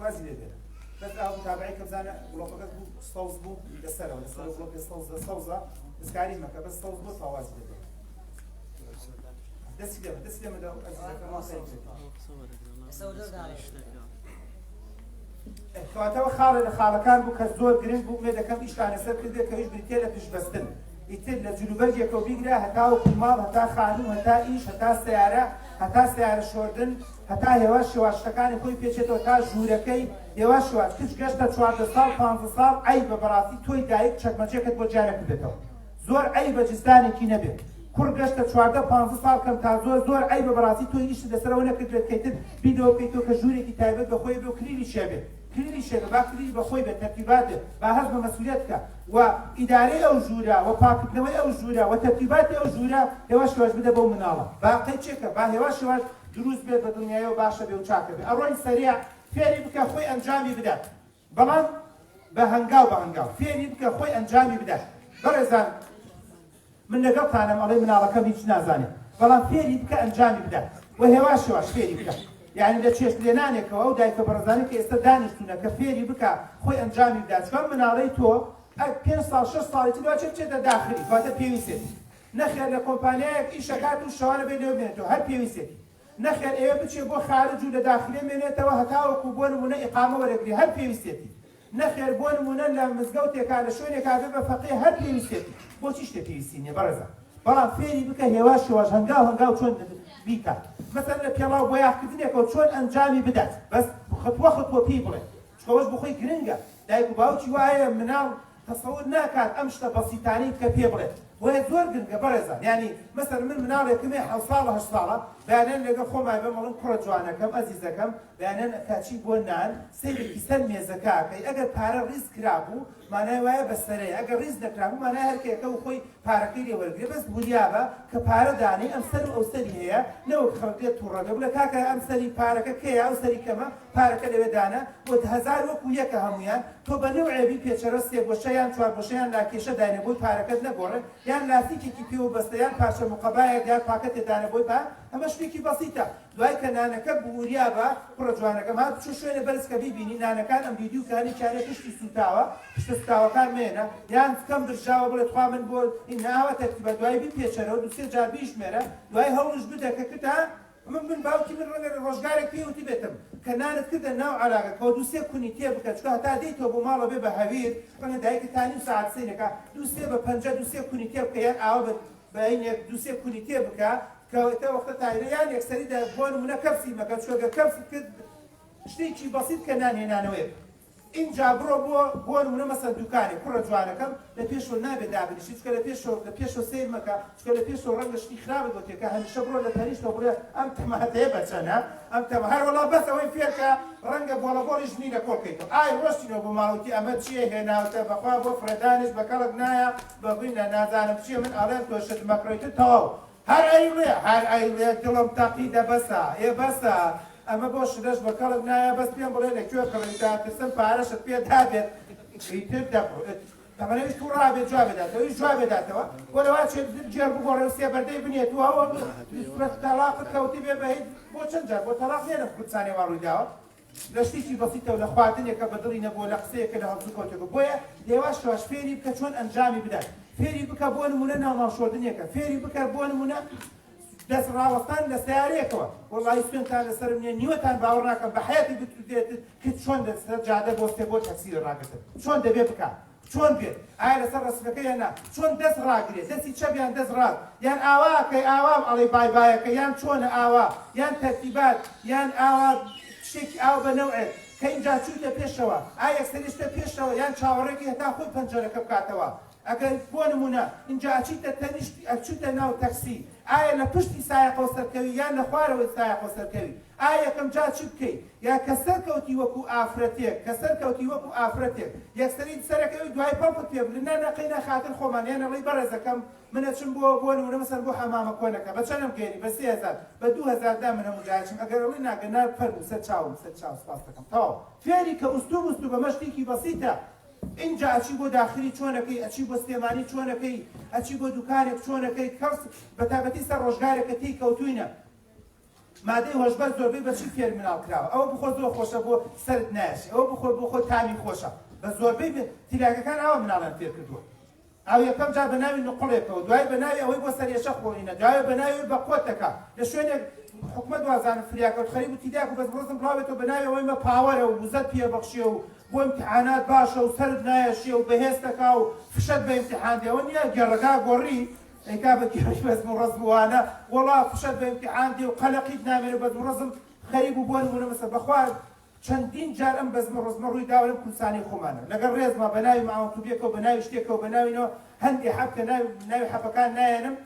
S2: وازی لێ بێنە بەس ئاو تابعی کە بزانە بڵۆقەکەت بوو سەوز بوو لەسەرەوە لەسەر بڵۆقی سەوزە دەستکاری مەکە بەس سەوز بوو تاوازی لێ بێنە دەستی لێمەدا ئەزیزەکە ماسەی کەواتەوە خاڵە لە خاڵەکان بوو کە زۆر گرنگ بوو مێ دەکەم ئیشتانە سەر کردێ کە هیچ بریتێ لە پشتبەستن ئیتر لە جلوبەرگێکە و بیگرە هەتاوەکو ماڵ هەتا خانوو هەتا ئیش هەتا سیارە شۆردن هەتا هێواش شێواشتەکانی خۆی پێچێتەوە تا ژوورەکەی هێواش شێواش کچ گەشتە 4 ساڵ 5 ساڵ ئەی بە بەڕاستی تۆی دایک چەکمەچێکت بۆ جارێک بێتەوە زۆر ئەی بە جستانێکی نەبێت کوڕ گەشتە 14-15 ساڵ کەم تا زۆر ئەی بە بەڕاستی تۆی ئیشت لەسەرەوە نەکردێت کەیتر بیدەوە بکەیتەوە کە ژوورێکی تایبەت بە خۆی بێ و کلیلی شێبێت کلیلی شێبێ با کلیلی بە خۆی بێت تەرتیباتێ با هەست بە مەسئولیەت بکە و ئیدارەی ئەو ژوورە و پاکردنەوەی ئەو ژوورە و تەرتیباتی ئەو ژوورە هێواش شێواش بدە بەو مناڵە باقی چێکە با هێواش شێواش دروست بێت بە دنیایەوە باشە بێ و چاکە بێ ئەڕۆی سەریع فێری بکە خۆی ئەنجامی بدات بەڵام بە هەنگاو فێری بکە خۆی ئەنجامی بدات بەڕێزان من لەگەڵتانم ئەڵێ مناڵەکەم هیچ نازانێت بەڵام فێری بکە ئەنجامی بدات و هێواش شێواش فێری بکە یعنی لە چێشت لێنانێکەوە ئەو دایکە بەڕێزانە کە ئێستا دانیشتوونە کە فێری بکە خۆی ئەنجامی بدات چکە مناڵەی تۆ 5 ساڵ 6 ساڵی تر دوای بچێتە داخلی کاتە پێویستێتی نەخێر لە کۆمپانیایەک ئیشەکات و شەوانە بێ لێو بێنێتەوە هەر پێویستێتی نەخێر ئێوە بچێ بۆ خارج و لە داخلی بێنێتەوە هەتاوەکو بۆ نمونە ئیقامە وەرەگری هەر پێویستێتی نەخێر بۆ نمونە لە مزگەوتێکا لە شوێنێکا بێ بە فەقێ هەر پێویستێتی بۆچی شتێ پێویستی نییە بەڕێزە بەڵام فێری بکە هێواش شێواش هەنگاو چۆن بیکات مەسەن لە پێڵاو بۆ یاخکردنێکەوە چۆن ئەنجامی بدات بەس خطوە پێی بڵێ چکەوەش بخۆی گرنگە دایک و باوکی وایە مناڵ تەسەور ناکات ئەم شتە بەسیتانەی کە پێ بڵێت وایە زۆر گرنگە بەڕێزان یعنی مەسەر من مناڵێکمێ 7 ساڵە 8 ساڵە بەیانەن لەگەڵ خۆمای بە مەڵم کوڕە جوانەکەم ئەزیزەکەم بەیانەن کاچی بۆ نان سەیرێکی سەر مێزەکەکەی ئەگەر پارە ڕیز کرابوو مانای وایە بەسەرەیە ئەگەر ڕیز نەکرابوو مانای هەرکێکە و خۆی پارەکەی لێ وەرگێ بەس بوریابە کە پارە دانەی ئەم سەر و ئەو سەری هەیە نەوەک خەڵکێت تووڕەگە بڵێ کاکە ئەم سەری پارەکە کێیە ئەو سەری کەمە پارەکە لەوێ دانە بۆ 1000 وەکو یەکە هەمویان تۆ بە نەوعێبی پێچەرە سێ گۆشەیان چوار گۆشەیان لاکێشە داینە بۆی پارەکەت نەگۆڕێ یان لاستیکێکی پێوە بەستەیان پارچە مقەبایەک یان پاکەتێ دانە بۆی با ئەمە شتێکی بەسیتە دوای کە نانەکە بووریا بە کوڕە جوانەکەم هات بچۆ شوێنە بەرزکە بیبینی نانەکان ئەم ویدیو کاری چارێ پشتی سوتاوە پشتە سوتاوەکان مێنە یان کەم درژاوە بڵێت خوا من بۆ ناوە تەرتیبە دوای بی پێچەرەوە دو سێ جار بیژمێرە دوای هەوڵش بدە کە کتا من باوکی من ڕەنگە ڕۆژگارێک پێوتی بێتم کە نانت کردە ناو عەلاقە کەەوە دو سێ کونی تێ بکە چکە هەتا دەیتەوە بۆ ماڵە بێ بە هەویر ڕەنگە دایکتانی ساعت سێنێکە دو سێ بە 50 دو سێ کونی تێ بکە یان ئاوە بە عینێک دو سێ کونی تێ بکە کەواتە وەختە تایرە یان یەکسەری بۆ نمونە کەپسی مەکە چۆگە کەپسی کرد شتێکی بەسیط کە نانهێنانەوەی اینجا بڕۆ بۆ نمونە مەسەن دوکانێک کوڕە جوانەکەم لە پێشەوە نابێت دابنیشی چکە لە پێشەوە سیر مەکە چکە لە پێشەوە ڕەنگە شتی خراپت بۆ تێکە هەمیشە بڕۆ لە تەریشتەوە بڵێ ئەم تەماتەیە بەچەنە ئەم تەمە هەر وەڵا بەس ئەوەی فێرکە ڕەنگە بۆڵەبۆڵی ژنی لە کۆڵکەیتەوە ئای ڕۆشتینەوە بۆ ماڵوتی ئەمە چیە هێناوتە بەخوا بۆ فرەدانش بە کەڵک نایە بەبینە نازانم چیە من ئاڵێم تۆشت مەکڕیتە تەواو هەر ئەیڵێ دڵم تەقیدە بەسە ئێ بەسە ئەمە بۆ شدەش بە کەڵک نایە بەس پێم بڵێ لەکوێ کڕیتا ترسم پارەشت پێ دابێت ئیتر دەبڕێت ئەمەش توو ڕابێت جواب بداتەوە هیچ جواب بداتەوە بۆ لەوا چێت جێر بگۆڕێ و سێ بەردەی بنێت و ئەوە تەلاقت کەوتی بێ بە هیچ بۆ چەند جار بۆ تەلاق نێنە کوردستانێ وا ڕوویداوە لە شتێکی بەسیتەوە لە خواردنێکە بەدڵی نەبووە لە قسەیەکە لە هەڵسو کەوتێکە بۆیە دێواش شەواش فێری بکە چۆن ئەنجامی بدات فێری بکە بۆ نمونە ناوماڵشۆردنێکە فێری بکە بۆ نمونە دەست ڕاوەستان لە سیارەیەکەوە وەڵی سوێنتان لەسەر منێ نیوەتان باوەڕ ناکەم بە حیاتی بتوێت کە چۆن دەسەر جادە بۆستێ بۆ تەکسیرە ڕاگرتن چۆن دەبێ بکە چۆن بێت ئایا لەسەر ڕستەکە یاننا چۆن دەست ڕاگرێت دەستی چەپیان دەست ڕاست یان ئاواکەی ئاوام ئەڵێ بایبایەکە یان چۆنە ئاوا یان تەرتیبات یان ئاوا شتێکی ئاو بە نەوعێت کە اینجا چووتە پێشەوە ئایا سەریشتە پێشەوە یان چاوەڕێکی هەتا خۆی پەنجەرەکە بکاتەوە ئەگەر بۆ نمونە اینجا ئەچیتە تەنیشتی ئەچوتە ناو تەکسی ئایا لە پشتی سایە قەوسەرکەوی یان لە خوارەوەی سایە قەوسەرکەوی ئایا یەکەم جا چی بکەیت یا کە سەرکەوتی وەکو ئافرەتێک کە سەرکەوتی وەکو ئافرەتێک یەکسەری سەرەکەوی دوای پەڵپت پێ بڵێ نەقەینە خاتر خۆمان یانەڵی بەڕێزەکەم منەچم بۆ نمونە مەسەن بۆ حەمامە کۆنەکە بە چەندم گەێنی بە 3000 بە 2000 دا من هەموو جایشم ئەگەر ئەڵی ناگەنا فەرموو سەر چاوم سپاس دەکەم تەواو فێری کە ئوستو بە مەشتێکی بەسیتە اینجا ئەچی بۆ داخلی چۆنەکەی ئەچی بۆ سلێمانی چۆنەکەی ئەچی بۆ دوکانێک چۆنەکەی کەس بە تابەتی سەر ڕۆژگارێکە تی کەوتوینە مادەی هۆشبەر زۆربەی بەچی فێر مناڵ کراوە ئەوە بخۆ زۆر خۆشە بۆ سەرت نایەشی ئەوە بخۆ بۆ خۆ تامی خۆشە بە زۆربەی تیلاکەکان ئەوە مناڵیان فێر کردووە ئەو یەکەم جار بە ناوی نقڵێکەوە دوای بە ناوی ئەوەی بۆ سەرێشە خۆینە دوای بە ناوی بە قۆتەکە لە شوێنێک حکومت وازانە فریاکەوت خەریب و تیداک و بەس بڕۆزم بڵاوێتەوە بە ناوی ئەوەی مە پاوەرە و وزەت پێبەخشیە و بۆ امتحانات باشە و سەرت نایەشیە و بەهێستەکە و فشت بە امتحان دێەوە نییە گێڕەکە گۆڕی ئەیکا بە گێڕی بەزم و ڕزموانە وەڵا فشت بە امتحان دێ و قەلەقیت نامێنێ بەزم و ڕزم خەریب و بۆ نمونە مەسە بەخوار چەندین جار ئەم بەزم و ڕزمە ڕووی داوە لەم کوردستانی خۆمانە لەگەڵ ڕێزمە بە ناوی ماوەتوبیەکەوە بە ناوی شتێکەوە بە ناوینەوە هەندێک حەبکە ناوی حەبەکان نایەنم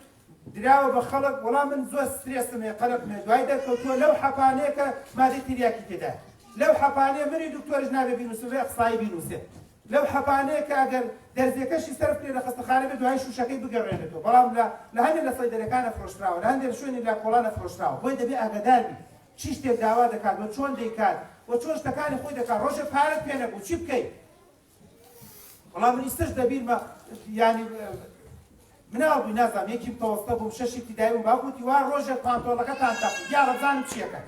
S2: دراوە بە خەڵک وەڵام من زۆر سترێسمێ قەلەقمێ دوای دەرکەوتووە لەو حەپانەیەکە مادەی تریاکی تێدا لەو حەپانەیە منی دکتۆرش نابێ بینوسێ قسایی بینوسێ لەو حەپانەیە کە ئەگەر دەرزیەکەشی سەرف کرێ لە خەستەخانە بێت دوای شوشەکەی بگەڕێنێتەوە بەڵام لە هەندێک لە سەیدەرەکانە فرۆشراوە لە هەندێک شوێنی لە کۆڵانە فرۆشراوە بۆی دەبێ ئاگادار بی چی شتێک داوا دەکات و چۆن دەیکات و چۆن شتەکانی خۆی دەکات ڕۆژێ پارەت پێ نەبوو چی بکەیت وەڵام من ئیستش دەبیرمە ینی مناڵبووی نازانم یەکیم تەوەستە بووم شەشی ابتیدایی بووم باوکوتی وا ڕۆژێک پانتۆڵەکەتان تاقی یا ڕەزانم چیەکەن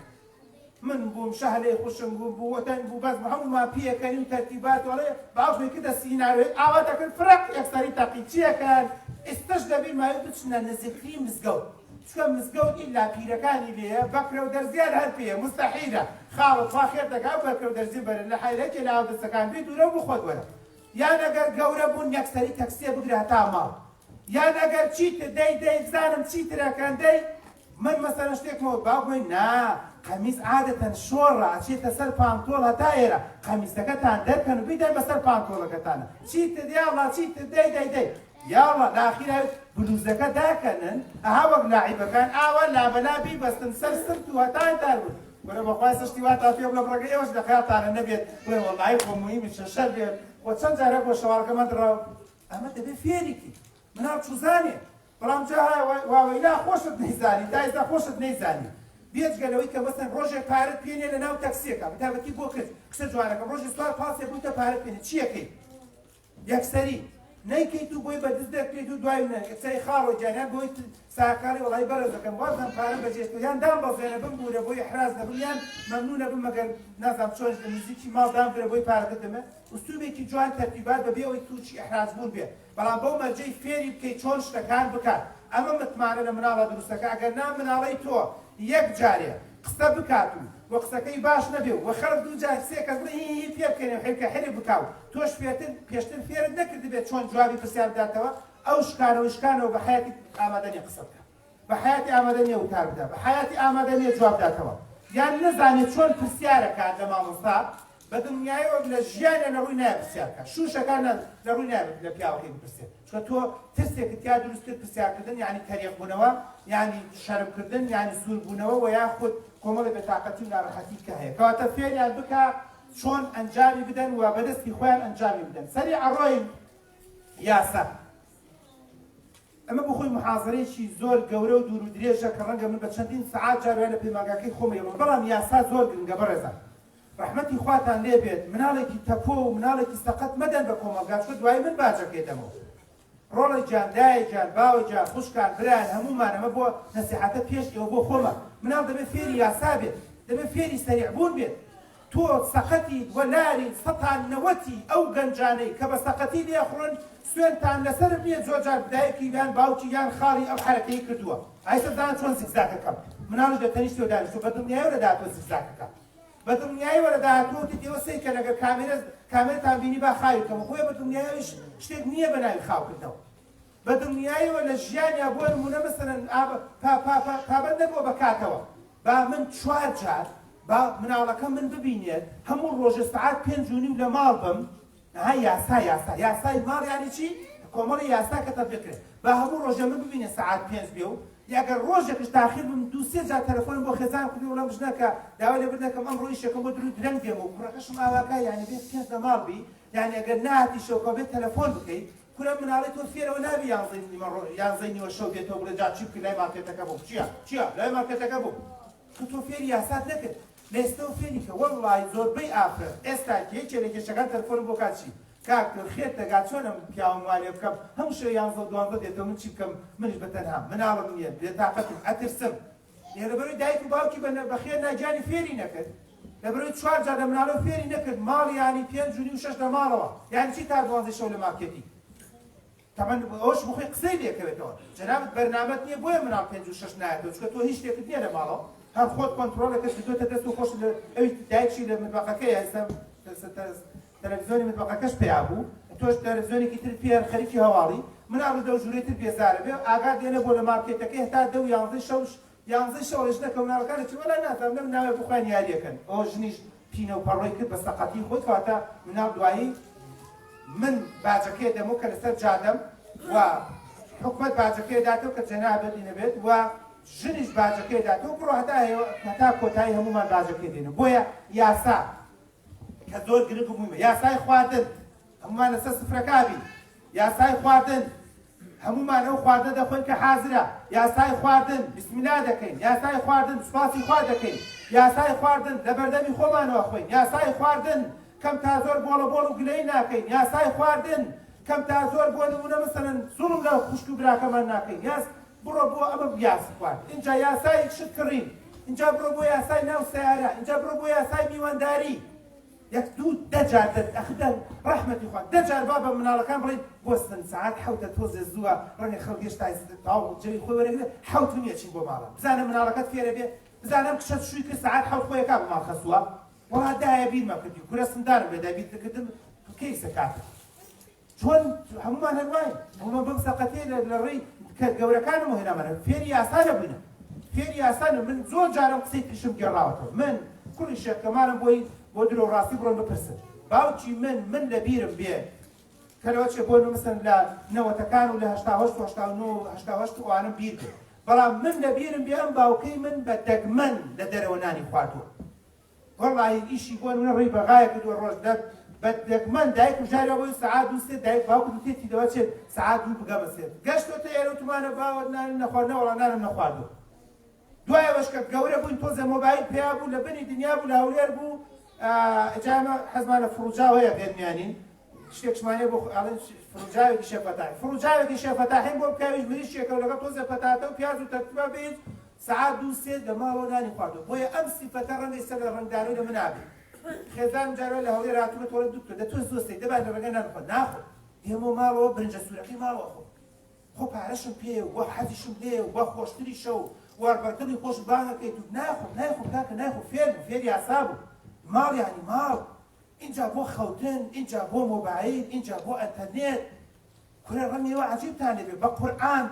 S2: من بووم شەهلەی خوشم بوو وەتەن بوو بەس هەموومان پێەکەنیم تەرتیبات وەڵێ باوکێکی دەستی ناوێت ئاوا دەکەن فرەق یەکسەری تاقی چیەکەن ئێستش دەبیر ماوێ بچنە نزیکترین مزگەوت چکە مزگەوت ئیلا پیرەکانی لێیە بەکرە و دەرزیان هەر پێیە مستەحیلە خاڵت خوا خێر دەکات بەکرە و دەرزی بەرن لە حیلەکێ لە ئاودەستەکان بێت دوورە و بخۆت وەرە یان ئەگەر گەورە بوون یەکسەری تەکسیە بگرە هەتا ماڵ یان ئەگەر چیتر دەی بزانم چیترەکەن دەی من مەسەرە شتێکمەوە باوکۆی نا قەمیس عادەتەن شۆڕە ئەچێتە سەر پانتۆڵ هەتا ئێرە قەمیسەکەتان دەرکەن و بیدەن بەسەر پانتۆڵەکەتانە چیتر یاڵا چیتر دەی یاڵا لەئاخیرا بلوزەکە داکەنن ئەها وەک لاعیبەکان ئاوا لابەلا بیبەستن سەر سرت و هەتای دار بوون وەرە بەخوای سشتی واتا پێ بڵە بڕەکە ئێوەش لە خەیاڵتانە نەبێت بڵێ وەڵڵاهی خۆمووی شەشەر بێت و چەند جارێک بۆ شەواڵەکەمە دڕاو ئەمە دەبێت فێریکی مناڵ چوزانێ بەڵام جا واوەیلا خۆشت نەیزانی تا ئێستا خۆشت نەیزانی بێجگەلەوەی کە بەسەن ڕۆژێک پارەت پێنێ لە ناو تەکسیەکە بەتابەتی بۆ کرد کچە جوانەکەم ڕۆژی سوار پاسێک بوویتە پارەت پێنێ چیەکەی یەکسەری نەیکەیت و بۆی بەدەست دەکرێت و دوای کچەی خاڵۆ جانیان بۆی ساکاری وەڵای بەرەزەکەم وازم پارەم بەجێستەوە یان دام بەزێنە بم بوورە بۆی حراز نەبم یان مەمنونە بم مەگەر نازانم چۆن لە نزیکی ماڵ دامگرە بۆی پارەکە دەمە ئوستوبێکی جوان تەرتیبات بەبێ ئەوەی تووشی ئەحراز بوون بێ بەڵام بەو مەرجەی فێری بکەیت چۆن شتەکان بکات ئەمە متمانە لە مناڵە دروستەکە ئەگەر نا مناڵەی تۆ یەک جارێ قسە بکات و قسەکەی باش نەبێ و خەڵک دوو جار سێ کەس بڵێ پێ بکەنێ حیلکە حێری بکاو تۆش پێشتر فێرت نەکرد بێت چۆن جوابی پرسیار بداتەوە ئەو شکانەوە بە حیاتی ئامادە نیە قسە بکات بە حیاتی ئامادە نیە وتار بدات بە حیاتی ئامادە نیە جواب بداتەوە یان نەزانێت چۆن پرسیارەکات لە مامۆستا بە دڵنیاییەوە لە ژیانە لە ڕووی نایە پرسیارکە شوشەکان لە ڕووی نایە لە پیاوەکەی بپرسێت چکە تۆ ترسێکت یا دروست کرد پرسیارکردن یعنی تەریقبوونەوە یعنی شەرمکردن یعنی سووربوونەوە و یاخود کۆمەڵی بێتاقەتی و ناڕەحەتی کە هەیە کەواتە فێریان بکە چۆن ئەنجامی بدەن و بەدەستی خۆیان ئەنجامی بدەن سەری ئەڕۆی یاسا ئەمە بخۆی محازەرەیەکی زۆر گەورە و دوور و درێژە کە ڕەنگە من بە چەندین سەعات جارێ لە پەیمانگاکەی خۆم ێڵم بەڵام یاسا زۆر گرنگە بەڕێزان ڕەحمەتی خواتان لێ بێت مناڵێکی تەپۆ و مناڵێکی سەقەت مەدەن بە کۆمەلگا چکە دوای من باجەکەی دەمەوە ڕۆڵی جان دایە جان باوە جان خوشکان برایان هەمومان ئەمە بۆ نەسیحەتە پێش ئێوە بۆ خۆمە مناڵ دەبێت فێری یاسا بێت دەبێت فێری سەریعبوون بێت تۆ سەقەتی وەلاری سەتان نەوەتی ئەو گەنجانەی کە بە سەقەتی لێخڕن سوێنتان لەسەر نییە زۆرجار دایەکی یان باوکی یان خاڵی ئەو حرەکەی کردووە ئایسەدان چۆن زیگزاکەکەم مناڵش دەتەنیشت و دانیشت و بە دڵنیاییەوە لەداهاتوە زیگزاکەکە بە دڵنیاییەوە لەداهاتوەتی ئێوە سەی کە لەگەر کامێرەتان بینی با خاویکەمە خۆی بە دڵنیاییەوەش شتێک نییە بە ناوی خاوکردنەوە بە دڵنیاییەوە لە ژیانیا بۆ نمونە مەسەلەن پابەند نەبووە بە کاتەوە با من 4 جار با مناڵەکە من ببینێت هەموو ڕۆژە سەعات 5:30 لە ماڵ بم یاسای ماڵ یانی چی کۆمەڵی یاسا کە تەطبیقکرێت با هەموو ڕۆژە من ببینێ سەعات 5 بێ و یاگەر ڕۆژێکش تاخیر بم 2-3 جار تەلەفۆنم بۆ خێزان کردی وڵام ژنەکە داوای لێ بردەکەم ئەم ڕۆی شەکەم بۆ درەنگ دێم و کوڕەکەشم ئاواکە یعنی بێت 5 لە ماڵ بی یعنی ئەگەر نهاتی شەوکە بێت تەلەفۆن بکەیت کورە مناڵی تۆ فێرەوە نابی یانزەی نیوە شەو دێتەوە بڵێ جا چی بکە لای مارکێتەکە بوو چییە لای مارکێتەکە بوو تۆ فێری یاسات نەکرد لێستەوە فێریکە وەڵڵای زۆربەی ئافرە ئێستا یەکێ لە کێشەکان تەلەفۆنم بۆ کاچی کاکتۆر خێت دەگا چۆنم پیاوم وایێ بکەم هەموو شەوە 11 دێتەوە من چی بکەم منش بەتەنها مناڵم نییە بێتاقەتم ئەترسم لەبەرەوەی دایک و باوکی بەخێر ناجانی فێری نەکرد لەبەرەوەی 4 جار لە مناڵەوە فێری نەکرد ماڵ یانی 5:30 لە ماڵەوە یانی چی تا 12 شەو لە مارکێتی تەمەن ئەوش بخۆی قسەی لێکەوێتەوە جەنابەت بەرنامەت نییە بۆیە مناڵ 5:30 نایەتەوە چکە تۆ هیچ شتێکت نییە لە ماڵەوە هەر خۆت کۆنتڕۆلەکەت کردوتە دەست و خۆش ئەوی دایکشی لە مطبەقەکەی هەستا تەلەڤیزۆنی مطبەقەکەش پێیا بوو تۆش تەلەڤیزۆنێکی تر پێ خەریکی هەواڵی مناڵ دە ژوورێتر بێزارە بێ ئاگات دێنە بۆ لە مارکێتەکەی هەتا 11 شەو ژنەکە و مناڵەکانە چی وەلا ناتوانم لەم ناوێ بخوایان یاریەکەن ئەوە ژنیش پینە و پەڕۆی کرد بە سەقەتی خۆی کەواتە مناڵ دوایی من باجەکەی دەمەوە کە لەسەر جادەم و حکومەت باجەکەی داتەوە کە جەنابەتی نەبێت و ژنیش باجەکەی داتەوە بڕۆ هەتا کۆتایی هەمومان باجەکەی دێنە بۆیە یاسا کە زۆر گرنگ و مهمە یاسای خواردن هەمومان لەسەر سفرەکابی یاسای خواردن هەمومان ئەو خواردە دەخۆین کە حازرە یاسای خواردن بسمیلا دەکەین یاسای خواردن سوپاسی خوا دەکەین یاسای خواردن لە بەردەمی خۆمانەوە خۆین یاسای خواردن کەم تا زۆر بۆڵە بۆڵ و گلەی ناکەین یاسای خواردن کەم تا زۆر بۆ نمونە مەسەلەن زوڵم لە خوشک و براکەمان ناکەین یاس بڕۆ بۆ ئەمە یاس خوارد اینجا یاسای شت کڕین اینجا بڕۆ بۆ یاسای ناو سیارە اینجا بڕۆ بۆ یاسای میوانداری یەک دوو دەجار ئەخدەن ڕەحمەتی خوا دەجار با بە مناڵەکان بڵێن بۆستن سەعات 7 تۆزێ زووە ڕەنگە خەڵک هێشتا تاو جەوی خۆی وەرەگرێ 7 نییە چین بۆ ماڵە بزانە مناڵەکەت فێرە بێ بزانم کچەت شووی کرد سەعات 7 خۆیەکە بە ماڵ خەسووە وڵا دایە بیرمە کردی کورە سندارم بێ دای بیرکردم کەی سەکاتە چۆن هەمومان هەروایە هەمومان بەم سەقەتەیە لە ڕێی گەورەکانم و هێنامەرە فێری یاسا نەبووینە فێری یاسا من زۆر جارم قسەی پیشم گێڕاوەتەوە من کوڕی شێکەمانم بۆ درۆ ڕاستی بڕۆن بپرسن باوکی من لە بیرم بێ کەلەوەچێ بۆ مثلا لە نەوەتەکان و لە 1970 وانم بیر کرد بەڵام من لە بیرم بێ ئەم باوکەی من بە دەگمەن لە دەرەوە نانی خواردووە وەڵڵاهی ئیشی بۆ منە ڕێی بەغایە کردووە ڕۆژ بە دەگمەن دایک و ژارە بۆی سەعات 2 دایک باوکم تێتی دەوەچێت سەعات 2 بگەمە سێر گەشتۆتە ئێرە وتمانە باوە نانی نەخواردنەوە وەڵا نانم نەخواردووە دوایەوەش کە گەورە بووین تۆزە مۆبایل پێیا بوو لە بنی دنیا بوو لە هەولێر بوو ئەجامە حەزمانە فڕوجاو هەیە بێنیانین شتێکشمانێ بۆ فڕوجاوێکی شێفەتاحی فڕوجاوێکی شێفەتاحیم بۆ بکاویش مریشێکە و لەگەڵ تۆزە پەتاتە و پیاز و تەرتیبە بێت سەعات 2 لە ماڵەوە نانی خواردووە بۆیە ئەم سیفەتە ڕەنگەی سەر لە ڕەنگدانەوەی لە من ئابێت خێزانم جارێ لە هەولێر هاتوومە تۆڵە دوکتۆر دە تۆز دۆستەی دەبات لە ڕێگە نانخۆ ناخۆ هێمە ماڵەوە برنجە سوورەکەی ماڵەوە خۆ پارەشم پێ و بۆ حەزیشم لێ و بۆ خۆشتری شەو وەربەرتنی خۆش بانەکەیت و ناخۆ کاکە ناخۆ فێر یاسا بوو ماڵ یعنی ماڵ اینجا بۆ خەوتن اینجا بۆ مۆبایل اینجا بۆ ئەتەرنێت کورە ڕەنگەوە عەجیبتان لێ بێ بە قورئان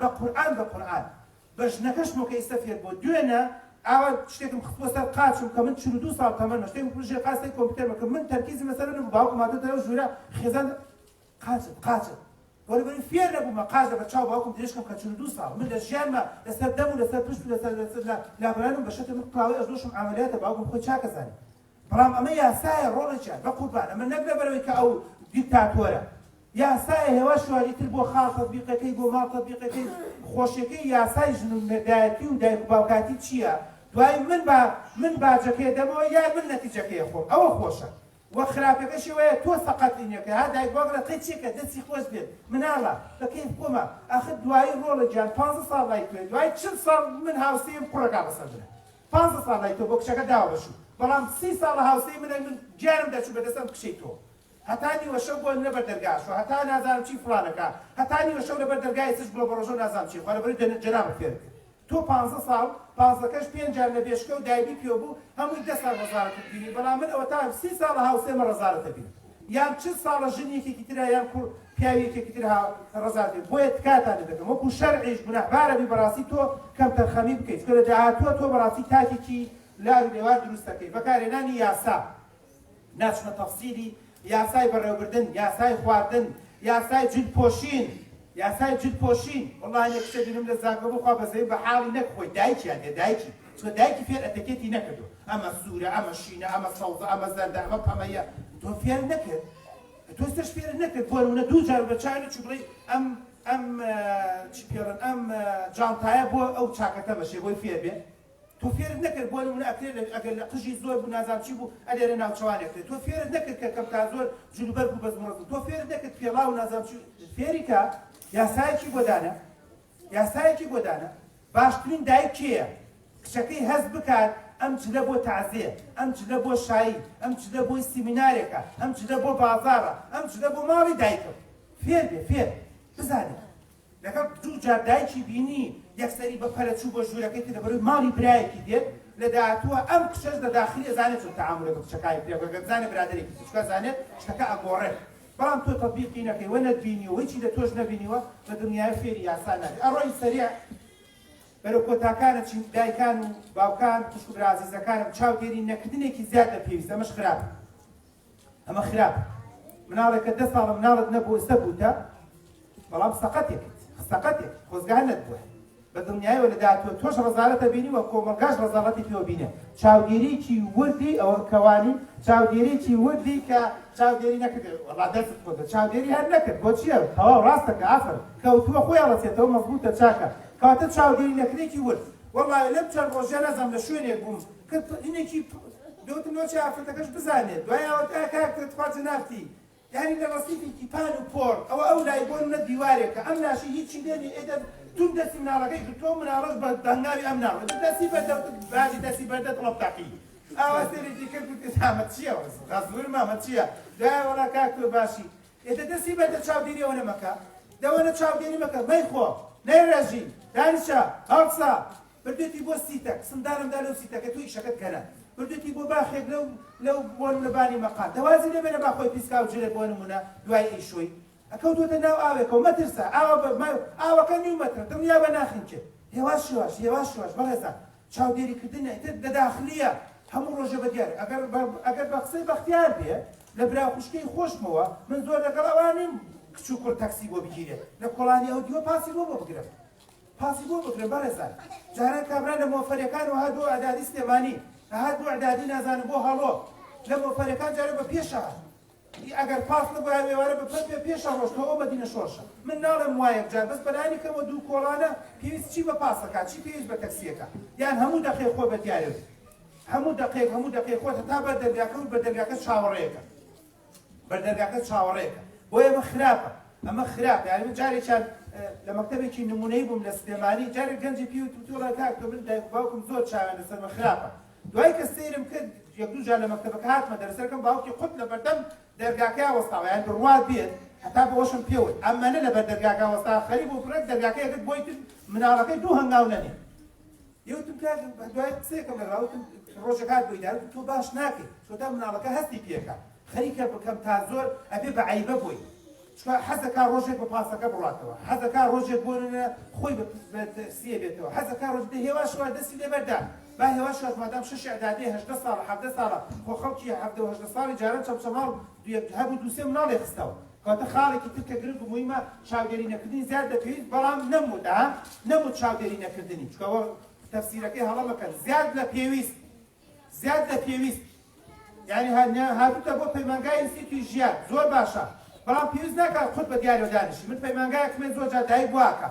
S2: بە ژنەکەشمەوە کە ئێستا فێر بۆ دوێنە ئاوا شتێکم خستوە سەر قاچم کە من 42 ساڵ تەمەنە شتێکم کوژێ قاسەی کۆمپیوتەرمە کە من تەرکیزم لەسەر نەبوو باوکم هاتۆتەوە ژوورە خێزان قاچت وەرەبەری فێر نەبوومە قاچ لە بەرچاو باوکم درێژکەم کە 42 ساڵ من لە ژیانمە لەسەر دەم و لەسەر پشت و لەسەر لابرانم بە شەتە من قاوەی ئەزۆشم عەمەلیاتە باوکم خۆی چاکەزانێ بەڵام ئەمە یاسایە ڕۆڵێکیان بە قوربان ئەمە نەک لەبەرەوەی کە ئەو دیکتاتۆرە یاسایە هێوا شوواریتر بۆ خاڵ تەطبیقەکەی بۆ ماڵ تەطبیقەکەی خۆشیەکەی یاسای ژنودایەتی و دایک و باوکاتی چییە؟ دوای من باجەکەی دەمەوە یا من نەتیجەکەی خۆم ئەوە خۆشە وە خراپەکەشی وەیە تۆ سەقەتینەکە ها دایک باوکرە قەی چێکە دەستی خۆش بێت مناڵە بەکەی خۆمە ئاخر دوایی ڕۆڵە گیان 15 ساڵ لای توێ دوای 40 ساڵ من هاوسەیەم کوڕەکە بەسەر برە 15 ساڵ لای تۆ بۆ کچەکە داوە بەشوو بەڵام 30 ساڵ هاوسەی من گیانم دەچوو بەدەستم کشەی تۆ هەتا نیوە شەو بۆ لەبەر دەرگاشەوە هەتا نازانم چی فڵانەکە هەتا نیوە شەو لەبەر دەرگای سش بڵۆ بە ڕۆژۆ نازانم چی خوا لەبەری جەنابەت فێر تۆ 15 ساڵ 15کەش 5 جار لە بێشکە و دایبی پێ بوو هەمووی 10 ساڵ ڕزارەتت بینی بەڵام من ئەوە تا 30 ساڵ هاوسێمە ڕزارەتە بینم یان 40 ساڵە ژنێکێکی ترە یان پیاوێکێکی تر ڕزارەت بێت بۆیە تکاتانە دەکەم وەکو شەرعیش گونەحبارە بەڕاستی تۆ کەم تەرخەمی بکەیت کە لە داهاتووە تۆ بەڕاستی تاکێکی لاو لێوار دروست دەکەیت بەکارهێنانی یاسا ناچمە تەفسیری یاسای بەڕێوەبردن یاسای خواردن یاسای جلدپۆشین یاسای جلدپۆشین وەڵڵا هەنێک کچە بینم لە زانکۆ بخوا بەزەوی بە حاڵی نەکخۆی دایکیان هەیە دایکی چونکە دایکی فێر ئەتەکێتی نەکردو ئەمە سوورە ئەمە شینە ئەمە سەوزە ئەمە زەردە ئەمە پەمەیە تۆ فێر نەکرد تۆ هێستاش فێر نەکرد بۆ نمونە دوو جار بە چای نەچوو بڵێ ئەم چی پێڵێن ئەم جانتایە بۆ ئەو چاکەتە بەشێ بۆی فێر بێ تۆ فێرت نەکرد بۆ نمونە ئەگەر لە قژی زۆر بوو نازانم چی بوو ئەلێرە ناوچەوانێکرێت تۆ فێرت نەکرد کە کەم تا زۆر جلوبەر بوو بەزمڕۆ تۆ فێرت نەکرد پێڵاو و نازانم چی فێری کە یاسایەکی بۆدانە یاسایەکی بۆدانە باشترین دایک کێیە کچەکەی هەست بکات ئەم جلە بۆ تازێ ئەم جلە بۆ شایی ئەم جلە بۆی سیمینارێکە ئەم جلە بۆ بازاڕە ئەم جلە بۆ ماڵی دایکم فێر بێ فێر بزانێت لەگەڵ دوو جار دایکی بینی یەکسەری بە پەرەچوو بۆ ژوورەکەی تر دەبەروی ماڵی برایەکی دێت لە داهاتووە ئەم کچەش لە داخلی ئەزانێت چۆن تەعاملە بە کچەکانی پێ بزانێت برادەرێکی چکە زانێت شتەکە ئەگۆڕێت بەڵام تۆ تەطبیقی نەکەی وە نەتبینیوە هیچی لە تۆش نەبینیوە بە دنیای فێری یاسا نابێت ئەڕۆی سەریع بەرەو کۆتاکانە چین دایکان و باوکان خوشک و برازیزەکانم چاودێری نەکردنێکی زیاد لە پێویستە ئەمەش خراپە ئەمە خراپە مناڵێکە 10 ساڵە مناڵت نەبوو ئێستا بووتە بەڵام سەقەتێک خۆزگار نەتبووە بە دڵنیایەوە لە داهاتووە تۆش ڕەزارەتە بینی وە کۆمەلگاش ڕەزاڵەتی پێوە بینێ چاودێریکی وردی ئەوە کەوانی چاودێریکی وردی کە چاودێری نەکرد وەڵا دەست خۆدە چاودێری هەر نەکرد بۆ چییە تەواو ڕاستەکە ئافر کەوتووە خۆی هەڵەسێتەوە مەزبووتە چاکە کاتە چاودێری نەکرێکی ورد وەڵڵای لەم چەند ڕۆژە نەزانم لە شوێنێک بووم کە ئینێکی دەوتم نۆچی ئافرەتەکەش بزانێت دوای ئەوە کاکتت خواجە نافتی یعنی لە ڕەسیفێکی پان و پۆڕ ئەو لای بۆ منە دیوارێکە ئەم ناشی هیچی لێنی ئێدە تون دەستی مناڵەکەی تۆ مناڵەش بە دەنگاوی ئەم ناڵە دەستی بەردەوت بازی دەستی بەردە تڵەبتاقی ئاوا سێرێکی کرد گوت ئەمە چییە غەزورم ئەمە چییە دوای وەڵا کاکتۆ باشی ئێدە دەستی بەردە چاودێریەوە نەمەکە دەوەنە چاودێری مەکە مەیخۆ نەیڕێژی دانیشە هەڵسا بردێتی بۆ سیتەک سندانمدا لەو سیتەکە توی شەکەت کەنە بردێتی بۆ باخێک لەو بۆن لە بانی مەقام دەوازی لێبێنە باخۆی پیسکا و جلێ بۆ نمونە دوای ئیشۆی ئەکەوتوتە ناو ئاوێکەوە مەترسە ئاوەکە نیو مەترە دڵنیا بە ناخینکێ هێواش شێواش بەڕێزان چاودێریکردنە لە داخلیە هەموو ڕۆژە بەدیارە ئەگەر بە قسەی بەختیار بێ لە برا خوشکەی خۆشمەوە من زۆر لەگەڵ ئەوانیم کچ و کوڕ تەکسی بۆ بگیرێت لە کۆڵانی ئەو دیوە پاسی بۆ بگرم بەڕێزان جاران کابرا لە مۆفەرەکان و هادوو ئەدادی سلێمانی هادوو ئەدادی نازانم بۆ هەڵۆ لە مۆفەرەکان جارە بە پێشە ئەگەر پاس نەبووە وێوارە بە پێشە ڕۆژتەوە بەدینە شۆرشە من ناڵێم وایە جار بەس بەلانی کەمە دوو کۆڵانە پێویست چی بە پاسەکە چی پێویست بە تەکسیەکە یان هەموو دەقێق خۆ بەدیارێت هەموو دەقێق خۆ تا بەردەرگاکە و بەردەرگاکە چاوەڕێیەکە بۆ ئەمە خراپە یعنی من جارێکیان لە مەکتەبێکی نمونەی بووم لە سلێمانی جارێک گەنجی پێ و تووتوڵە کاکتۆ من دایک باوکم زۆر چاوێن لەسەرمە خراپە دوای کە سەیرم کرد یەک دوو جار لە مەکتەبەکە هاتمە دەرسەکەم باوکی خود لە بەردەم دەرگاکەی وەستاوە یان بڕوات بێت هەتا بۆشم پێوت ئەمەنە لە بەر دەرگاکە وەستا خەریب و پرەک دەرگاکەی ئەگەر بۆی تر مناڵەکەی دوو هەنگاو نەنێ یوتم دوای قسەیەکەم لەگەڵاوتم ڕۆژەکات بۆی دار تۆ باش ناکەی چۆتا مناڵەکە هەستی پێکە خەریکە بکەم تا زۆر ئەبێ بە عەیبە بووی چکە حەزەکە ڕۆژێک بە پاسەکە بڕاتەوە حەزەکە ڕۆژێک بۆ خۆی بە سیە بێتەوە حەزەکە ڕۆژ هێوا شووە دەستی لێبەردا با هێوا شات مادام 6 ئەعدادی 18 ساڵ 17 ساڵە خۆ خەڵکی 17 ساڵی جاران چەمچەماڵ هەبوو دووسێ مناڵێ خستەوە کاتە خاڵێکی ترکە گرنگ و مویمە چاودێری نەکردنی زیاد دەپێویست بەڵام نەموت چاودێری نەکردنی چکەوە تەفسیرەکەی هەڵە بکەن زیاد لە پێویست یعنی هاتوتە بۆ پەیمانگای ئینستیتوی ژیان زۆر باشە بەڵام پێویست ناکات خۆت بە دیارەوە دانیشی من پەیمانگایەکمێن زۆر جار دایک بواکە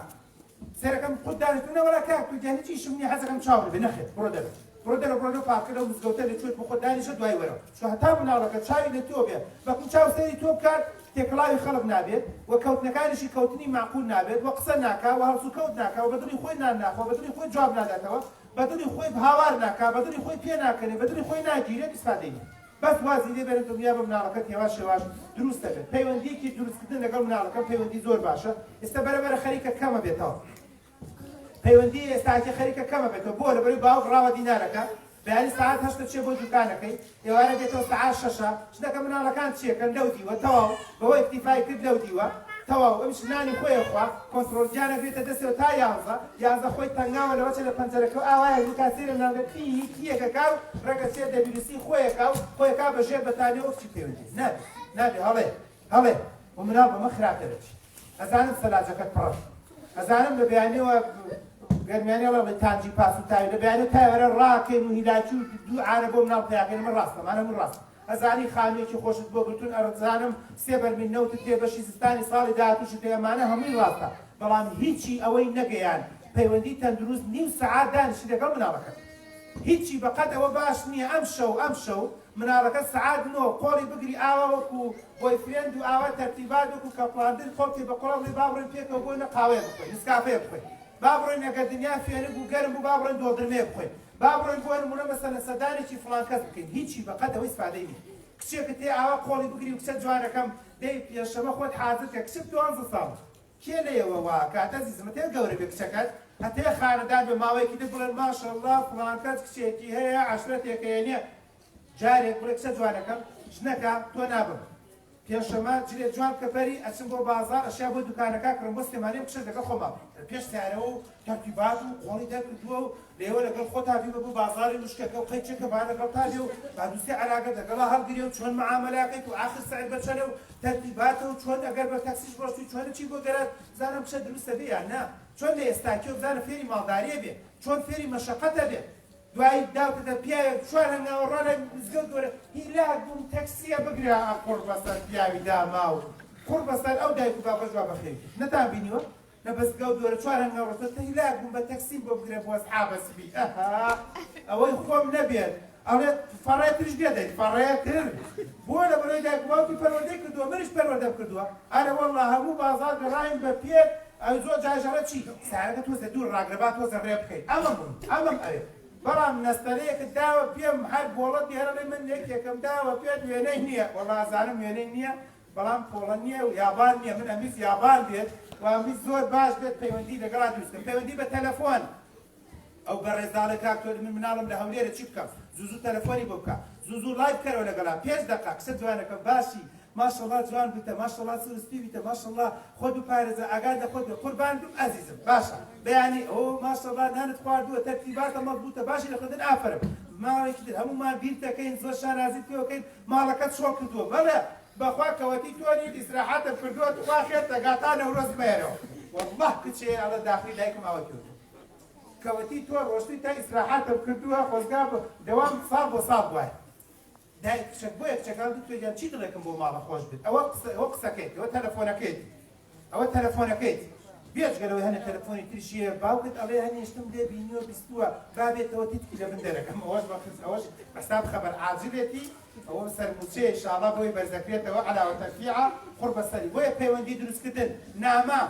S2: سەرەکەم خۆت دانیشتنەوەڵا کاک تو دیانی چیشم نییە حەزەکەم چاو بێ نەخێت بڕۆ دەرە پاکەرە و مزگەوتە لەکوێت بۆ خۆت دانیشە دوای وەرەوە چۆ هەتا مناڵەکە چاوی لە تۆ بێ بەکوم چاو سەری تۆ بکات تێکڵاوی خەڵک نابێت و کەوتنەکانیشی کەوتنی معقول نابێت و قسە ناکا و هەڵسو کەوت ناکا و بەدڵی خۆی نان ناخۆ بەدڵی خۆی جواب ناداتەوە بەدڵی خۆی هاوار ناکا بەدڵی خۆی پێ ناکەنێ بەدڵی خۆی ناگیرێت ئیسفادەی بەس وازی لێ بێرن دنیا بە مناڵەکەت هێواش هێواش دروست دەبێت پەیوەندیەکی دروستکردن لەگەڵ مناڵەکە پەیوەندی زۆر باشە ئێستا بەرەبەرە خەریکە کەمە بێتەوە پەیوەندی ئێستاکی خەریکە کەمە بێتەوە بۆ لەبەری باوک ڕاوە دینارەکە بەیانی ساعت هەشتە چێ بۆ دوکانەکەی ئێوارە بێتەوە ساعت شەشە شتەکە مناڵەکان چیەکەن لەو دیوە تەواو بەوەی اکتیفای کرد لەو دیوە تەواو ئەم شنانی خۆیە خوا کۆنتڕۆلجانە بێتە دەستەوە تا یازدە خۆی تەنگاوە لەوە چە لە پەنجەرەکە ئاوایە دوکاسێرە ناوێت کیەکەکا و ڕەگە چێ دەبیرسی خۆیەکا و خۆیەکا بەژێر بەتانێ ئۆفچی پەیوەندی نابێ هەڵێ و مناڵ بەمە خراپە دەچی ئەزانم سەلاجەکەت پڕە ئەزانم لە بەیانەوە گەرمیانەوە بە تانجی پاس و تاوی لە بەیانە تاوەرە ڕاکەن و هیلاکی و دوو عانە بۆ مناڵ پیاکەن من ڕاستەمانە من ڕاست ئەزانی خانوێکی خۆشت بۆ بتون ئەرزانم سێ بەرمین نەوتت دێ بەشی زستانی ساڵی داهاتووشت ئەمانە هەمووی ڕاستە بەڵام هیچی ئەوەی نەگەیان پەیوەندی تەندروست نیم سەعات دانیشی لەگەڵ مناڵەکەت هیچی بەقەت ئەوە باش نییە ئەم شەو مناڵەکە سەعات نۆ قۆڵی بگری ئاوا وەکو بۆی فرێند و ئاوا تەرتیبات وەکو کەپڵاندن خۆڵکی بە قۆڵی بابڕێن پێکەوە بۆی نەقاوەیە بخۆی نسکافەیە بخۆی بابڕۆین ئەگەر دنیا فێنک و گەرم و بابڕێن دۆدرمێ بخۆی بابڕۆین بۆ نمونە مەسەلە سەدانێکی فڵان کەس بکەین هیچی بەقەت ئەوەی ئیسفادەی نیت کچێکت تێ ئاوا قۆڵی بگری و کچە جوانەکەم دەی پێشەمە خۆت حازر کە کچت 12 ساڵ کێ لێەوە وا کاتە زیزمە تێ گەورە بێ کچەکەت هەتێ خانەدان بێ ماوەیەکی دە بڵێن ماشەڵڵا فڵان کەس کچێکی هەیە عەشرەتێکەیە نییە جارێک بڵێ کچە جوانەکەم ژنەکە تۆ نابم پێشەمە جلێ جوان کەپەری ئەچم بۆ بازار ئەشیا بۆ دوکانەکە کڕم بۆ سلێمانیم کشە دەگە خۆما پێش سیارەوە و تەرتیبات و قۆڵی دەکردووە و لێوە لەگەڵ خۆ تابی بە بۆ بازاری مشکەکە و قەیچەکە با لەگەڵ تابێ و بادووسێ عەلاقە دەگەڵا هەڵگیرێ و چۆن معامەلاکەیت و ئاخر سەعید بەچەنێ و تەرتیباتە و چۆن ئەگەر بە تەکسیش بڕۆشتی چۆنە چی بۆ گەرات بزانم کشە دروستە بێ یان نا چۆن لە ئێستاکیۆ بزانە فێری ماڵداریە بێ چۆن فێری مەشەقەتە بێ دوایی داوتە پیاوێک چوار هەنگاوە ڕۆنە مزگەوت وەرە هیلاک بووم تەکسیە بگرێ قوڕ بەسەر پیاوی داما و قوڕ بەسەر ئەو دایک و بابەش وا بەخێر نەتان بینیوە لە بەسگەوت دووەرە چوار هەنگاوە ڕۆتە هیلاک بووم بە تەکسی بۆ بگرێ بۆ ئەسحابە سبی ئەوەی خۆم نەبێت ئەوڵێت فەڕێتریش دێدەیت فەڕێتر بۆ لە بەرەوەی دایک باوکی پەروەردەی کردووە منیش پەروەردەم کردووە ئارە وەڵڵا هەموو بازار گەڕاین بە پێ ئەو زۆر جاژەڵە چی سارەکە تۆزە دوور ڕاگرەبات تۆزە ڕێ بکەیت ئەمەم ئەوێت بەڵام نەستەرەیەکت داوە پێم هەر بۆڵەت هێرەڵێ من یەکێکم داوە پێت وێنەی نییە وەڵا زانم وێنەی نییە بەڵام پۆڵە نییە و یابان نییە من ئەمیز یابان بێت و ئەمیز زۆر باش بێت پەیوەندی لەگەڵا دروستکەم پەیوەندی بە تەلەفۆن ئەو بەڕێزداڵە کاکتۆ من مناڵم لە هەولێرە چی بکەم زوو تەلەفۆنی بۆ بکە زوو لایڤ بکەرەوە لەگەڵا 5 دقیقە قسە جوانەکە باشی ماشەڵڵا جوان بیتە ماشەڵڵا سروستی بیتە ماشەڵڵا خۆت و پارێزە ئاگاد لە خۆت قوربان بم ئەزیزم باشە بەیانی ئەو ماشەڵڵا نانت خواردووە تەرتیباتە مەضبووتە باشی لە خۆتن ئافرم ماڵێکی تر هەمومان بیر دەکەین زۆر شانازی پێوەکەین ماڵەکەت شۆ کردووە بەڵێ بەخوا کەوەتی تۆنی ئیسراحەتە کردووە خوا خێرتە گاتانە ورۆز بێرەوە وەڵڵاه کچێ ئەڵە داخلی دایکم ئەوە کردو کەوەتی تۆ ڕۆشتی تا ئیسراحەتە کردووە خۆزگا دەوام ساڵ بۆ ساڵ وایە دایک کچەک بۆ یەکچەکان توێیان چی دڵێکم بۆ ماڵە خۆش بێت ئەوە قسەکەیت ئەوە تەلەفۆنەکەیت بێجگەلەوەی هەنە تەلەفۆنی تریشیە باوکت ئەڵێ هەنیشتم لێ بینیوە بیستووە بابێتەوە تیتکی لە من دەرەکەم ئەوەش بەستاب خەبەر عاجلێتی ئەوە سەرموچێ ئینشاءڵڵا بۆی بەرزەکرێتەوە عەلاوە تەرفیعە قوڕ بەسەری بۆیە پەیوەندی دروستکردن نامە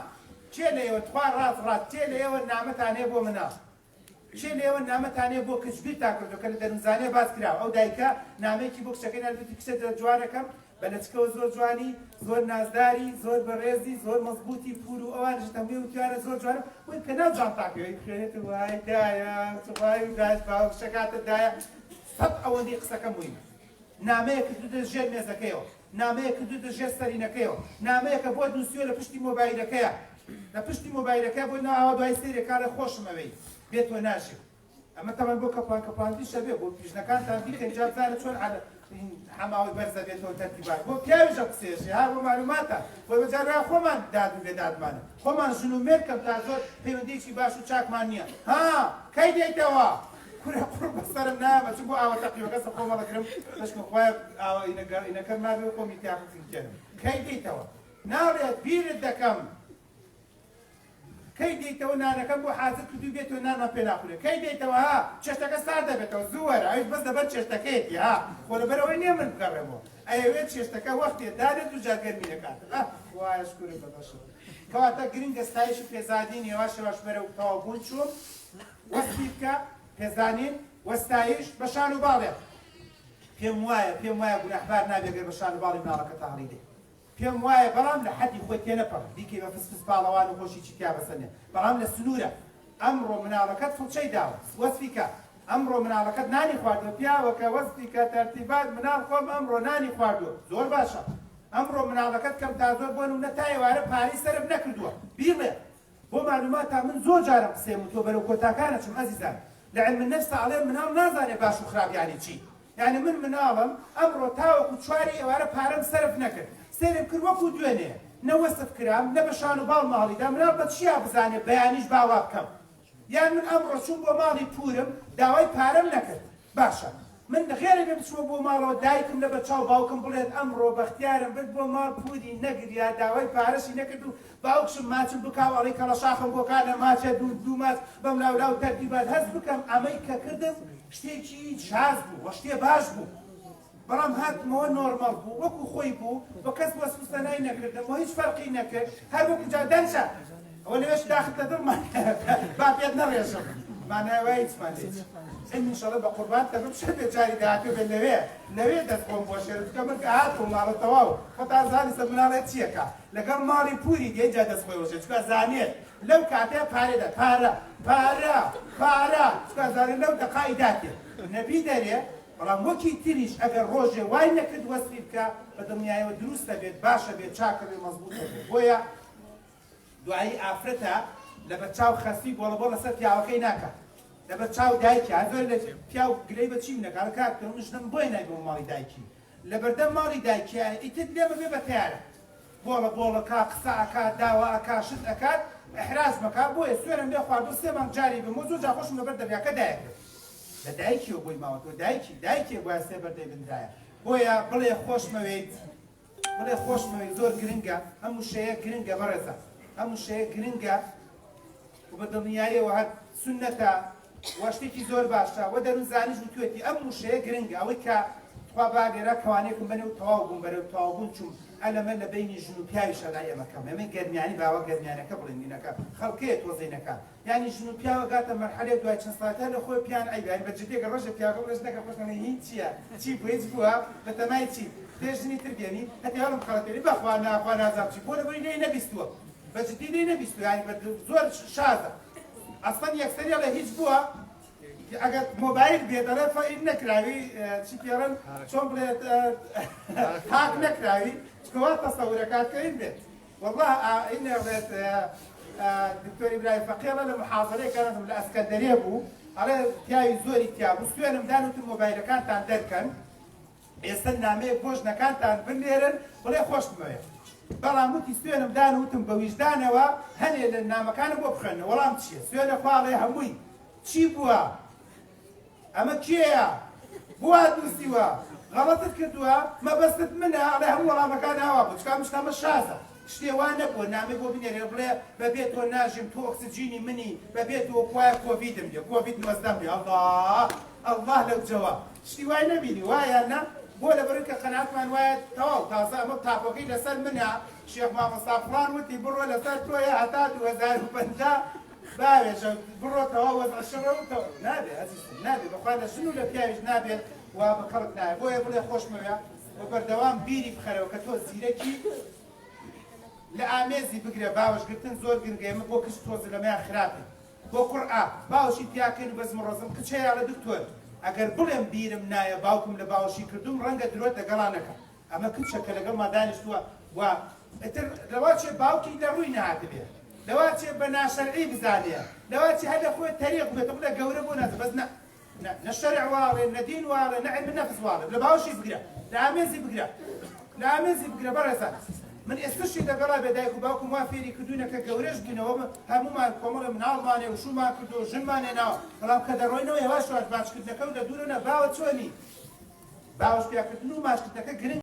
S2: چێ لە ئێوە تخوا ڕاست چێ لە ئێوە نامەتانێ بۆ منە چێ لە ئێوە نامەتانێ بۆ کچبی تا کردو کە لە دەروونزانێ باس کراوە ئەو دایکە نامەیەکی بۆ کچەکەی نردوتی کچە جوانەکەم بە لەچکەوە زۆر جوانی زۆر نازداری زۆر بەڕێزی زۆر مەزبوطی پور و ئەوانش تەمبێ و توانە زۆر جوانە وی کە ناوجان تاکەوەی بخێنێت وای دایە سوپای و دایش باوە کچەکاتت دایە سەد ئەوەندەی قسەکەم وینە نامەیە کردوتە ژێر مێزەکەیەوە نامەیە کردوتە ژێر سەرینەکەیەوە نامەیە کە بۆ نووسیوە لە پشتی مۆبایلەکەیە لە پشتی مۆبایلەکە بۆ ناوە دوای سێرێکارە خۆشمەوەی بێتۆ ناشێت ئەمە تەمان بۆ کەپڵاندی شەبێ بۆ پیژنەکانتان بیکەن جا بزانە چۆن حەماوەی بەرزە بێتەوە تەرتیبات بۆ پیاویشە قسێژی ها بۆ معلوماتە بۆ بەجارڕای خۆمان داد و بێدادمانە خۆمان ژن و مێرکەم تا زۆر پەیوەندیی باش و چاکمان نییە ها کەی دێیتەوە کورە قوڕ بەسەرم نامە چون بۆ ئاوە تەقیوەکەسە خۆمە دەکرم بەشکە خۆیان ئاوە ئینەکەم نابێ و خۆمی تیاکەم کەی دێیتەوە ناڵێت بیرت دەکەم کەی دێیتەوە نانەکەم بۆ حاجت کردو بێتەوە نانمان پێ ناخورێ کەی دێیتەوە ها چێشتەکە سار دەبێتەوە زووەرە ئەویش بەس دەبەر چێشتەکەیەتی ها خۆ لەبەرەوەی نییە من بگەڕێمەوە ئەوێت چێشتەکە وەختێ دارێت و جاگەرمی دەکات وایە شکورە بەبەشە کەواتە گرنگە ستایشی پێزادین یێواش یێواش بەرەو تەواوبوون چووم وەستی بکە پێزانین وەستایش بە شان و باڵێ پێم وایە گوناحبار نابێگەر بە شان و باڵی مناڵەکە هەڵی دێ پێم وایە بەڵام لە حەدی خۆی تێنەپەڕ دیکەی بە فسفس باڵەوان و خۆشی چیا بەسەنێ بەڵام لە سنوورە ئەمڕۆ مناڵەکەت فڵچەی داوە وەسفیکە ئەمڕۆ مناڵەکەت نانی خواردووە پیاوەکە وەسفیکە تەرتیبات مناڵ خۆم ئەمڕۆ نانی خواردووە زۆر باشە ئەمڕۆ مناڵەکەت کەم تا زۆر بۆن و نەتای ئێوارە پاری سەرف نەکردووە بیڵێ بۆ معلوماتە من زۆر جارم قسەم تۆ بەرەو کۆتاکانە چم ئەزیزان لە علم النفس ئەڵێ مناڵ نازانێ باش و خراپ یانی چی یعنی من مناڵم ئەمڕۆ تاوەکو چواری ئێوارە پارەم سەرف نەکرد سێرم کرد وەکو دوێنێ نەوەسف کرام نە بە شان و باڵ ماڵیدا مناڵ بە چیا بزانێ بەیانیش باوا بکەم یان من ئەمڕۆ چوون بۆ ماڵی پورم داوای پارەم نەکرد باشە من غێرە بێ بچمە بۆ ماڵەوە دایکم لە بە چاو باوکم بڵێت ئەمڕۆ بەختیارم بێت بۆ ماڵ پوری نەگریا داوای پارەشی نەکرد و باوکشم ماچم بکاوەڵی کەڵەشاخم بۆ کانە ماچە دوو ماچ بەم لاولاو تەرتیبات هەست بکەم ئەمەی کە کردم شتێکی شاز بوو وە شتێ باش بوو بەڵام هاتمەوە نۆرمەڵ بوو وەکو خۆی بوو بە کەس وەسوسەنای نەکردم و هیچ فەرقی نەکرد هەر وەکو جادەنشە ئەوە لەوێش داخلتە دڵمان با پێت نەڕێژم مانایوای هیچمان لێت ئینشەڵە بە قوربان دەبم شەر بێ جاری داهاتوو بێت لەوێ دەست خۆم بۆ شێرکە من کە هاتوو ماڵەتەواو خۆتان زانی سە مناڵێت چیەکە لەگەڵ ماڵی پوری دێ جا دەست خۆی وەژێت چکە زانێت لەو کاتێ پارێدا پارە چکە زانێت لەو دەقای داتێت نەبی دەرێ بەڵام وەکی تریش ئەگەر ڕۆژێ وای نەکرد وەسفی بکە بە دڵنیایەوە دروستە بێت باشە بێت چاکە بێت مەزبوطە بێت بۆیە دوایی ئافرەتە لە بەرچاو خەسفی بۆڵە بۆ لەسەر پیاوەکەی ناکات لە بەرچاو دایکی زۆر لە پیاو گرەی بە چی نەکات کاکتەوە منشتم بۆی نایبەوە ماڵی دایکی لە بەردەم ماڵی دایکیە ئیتر لێمە بێ بە تیارە بۆڵەکە قسە ئەکات داوا ئەکات شت ئەکات ئەحراز مەکات بۆیە سوێنم لێ خواردوو سێ مانگ جاری بم و زۆر جا خۆشم لەبەر دەبیاکە دایەکرد لە دایکیەوە بۆی ماوەتەوە دایکی بۆیە سێ بەردەی بندایە بۆیە بڵێ خۆشمەوێت زۆر گرنگە هەموو شەیە گرنگە بەڕێزە هەموو شەیە گرنگە و بە دڵنیاییەوە هەر سونەتە وەشتێکی زۆر باشە وە دەروون زانیش و توێتی ئەموو شەیە گرنگە ئەوەی کە خوا باگێرە کەوانەیەکم بنێ و تەواو بووم بەرەو تەواوبوون چوم ئەلەمە لە بینی ژن و پیاویشە لای ئێمەکەم ئەمە گەرمیانی باوە گەرمیانەکە بڵێنینەکە خەڵکەیە تۆزینەکە یعنی ژن و پیاوە گاتە مەرحەلەیە دوای چەند ساعتە لە خۆی پیان ئەیبیان بە جدێکە ڕۆژە پیاوەکە بڵێش نەکە خۆشەکە هیچ چییە چی بوو هیچ بووە بە تەمای چی پێشنی تربیێنی هەتی هەڵم خەڵەتێنی بەخوا ناخوا نازام چی بۆ لەبەری لێی نەبیستووە بە جدی لێی نەبیستووە یعنی زۆر شازە ئەسڵەن یەکسەریە لە هیچ بووە ئەگەر مۆبایل بێدەڵێ فەئین نەکراوی چی پێڵێن چۆن بڵێت هاک نەکراوی چکەوە تەسەورەکاتکەین بێت والله ئینێ بڵێت دکتۆری برای فەقیڕە لە محاضەرەیەکانم لە ئەسکەندەرێ بوو ئەڵێ پیاوی زۆری تیا بوو سوێنم دانوتم مۆبایلەکانتان دەرکەن ئێستا نامەیەک بۆ ژنەکانتان بنێرن بڵێ خۆشتمەوێت بەڵام وتی سوێنم دانوتم بە ویژدانەوە هەنێ لە نامەکانم بۆ بخێنە وەڵام چییە سوێنە خواڵێ هەمووی چی بووە ئەمە کێیە بوا دووسیوە غەڵەتت کردووە مەبەستت منە ئەڵێ هەموو وەڵامەکان هاوا بوو چکا مشتامە شازە شتێ وان نەبووە نامێ بۆ بنێرێ بڵێ بەبێت تۆ ناژیم تۆ ئۆکسجینی منی بەبێت تۆ کوایە کۆڤیدم لێ کۆڤید نوەزدەم لێ ئەڵڵاه لەو جەواب شتی وای نەبینی وایە نە بۆ لەبەر کە قەناعەتمان وایە تەواو تازە ئەمە تاپۆکەی لەسەر منە شێخ مامۆستا فڵان وتی بڕۆ لەسەر تۆیە هەتا 2050 باوێژە بڕۆتەوە وەزعشەڕەوتەوە نابێ ئەزیزم نابێ بەخوا لە ژن و لە پیاویش نابێت وا بە خەڵک نایە بۆیە بڵێ خۆشمەوێ بە بەردەوام بیری بخەرەوە کە تۆ زیرەکی لە ئامێزی بگرێ باوەشگرتن زۆر گرنگە ئێمە بۆ کچ تۆزە لەمەیان خراپێ بۆ قورئا باوەشی پیاکەین و بەزم ڕۆزم کچەیە لە دکتۆر ئەگەر بڵێم بیرم نایە باوکم لە باوەشی کردوم ڕەنگە درۆت لەگەڵانەکە ئەمە کچەکە لەگەڵ ما دانیشتووە و ئەتر لەوا چێ باوکی لە ڕووی نەهاتە بێ لەواچێ بە ناشەرعی بزانێ لەواچی هەر لە خۆی تەریق بێت بڵێ گەورە بۆ نازە بەس نە شەرع واڵێ نە دین واڵێ نە علم نەفس واڵێ لە باوشی بگرە لە ئامێزی بگرە لە ئامێزی بگرە بەڕێزان من ئێستاشی لەگەڵا بێدایک و باوکم وا فێری کردوونە کە گەورەش بووینەوە هەمومان کۆمەڵە مناڵمانێ و شومان کردو و ژنمانێ ناوە بەڵام کە دەڕۆینەوە هێواش باشکردنەکە و لە دوورەنە باوە چۆنی باوەش پیاکردن و ماشکردنەکە گرنگ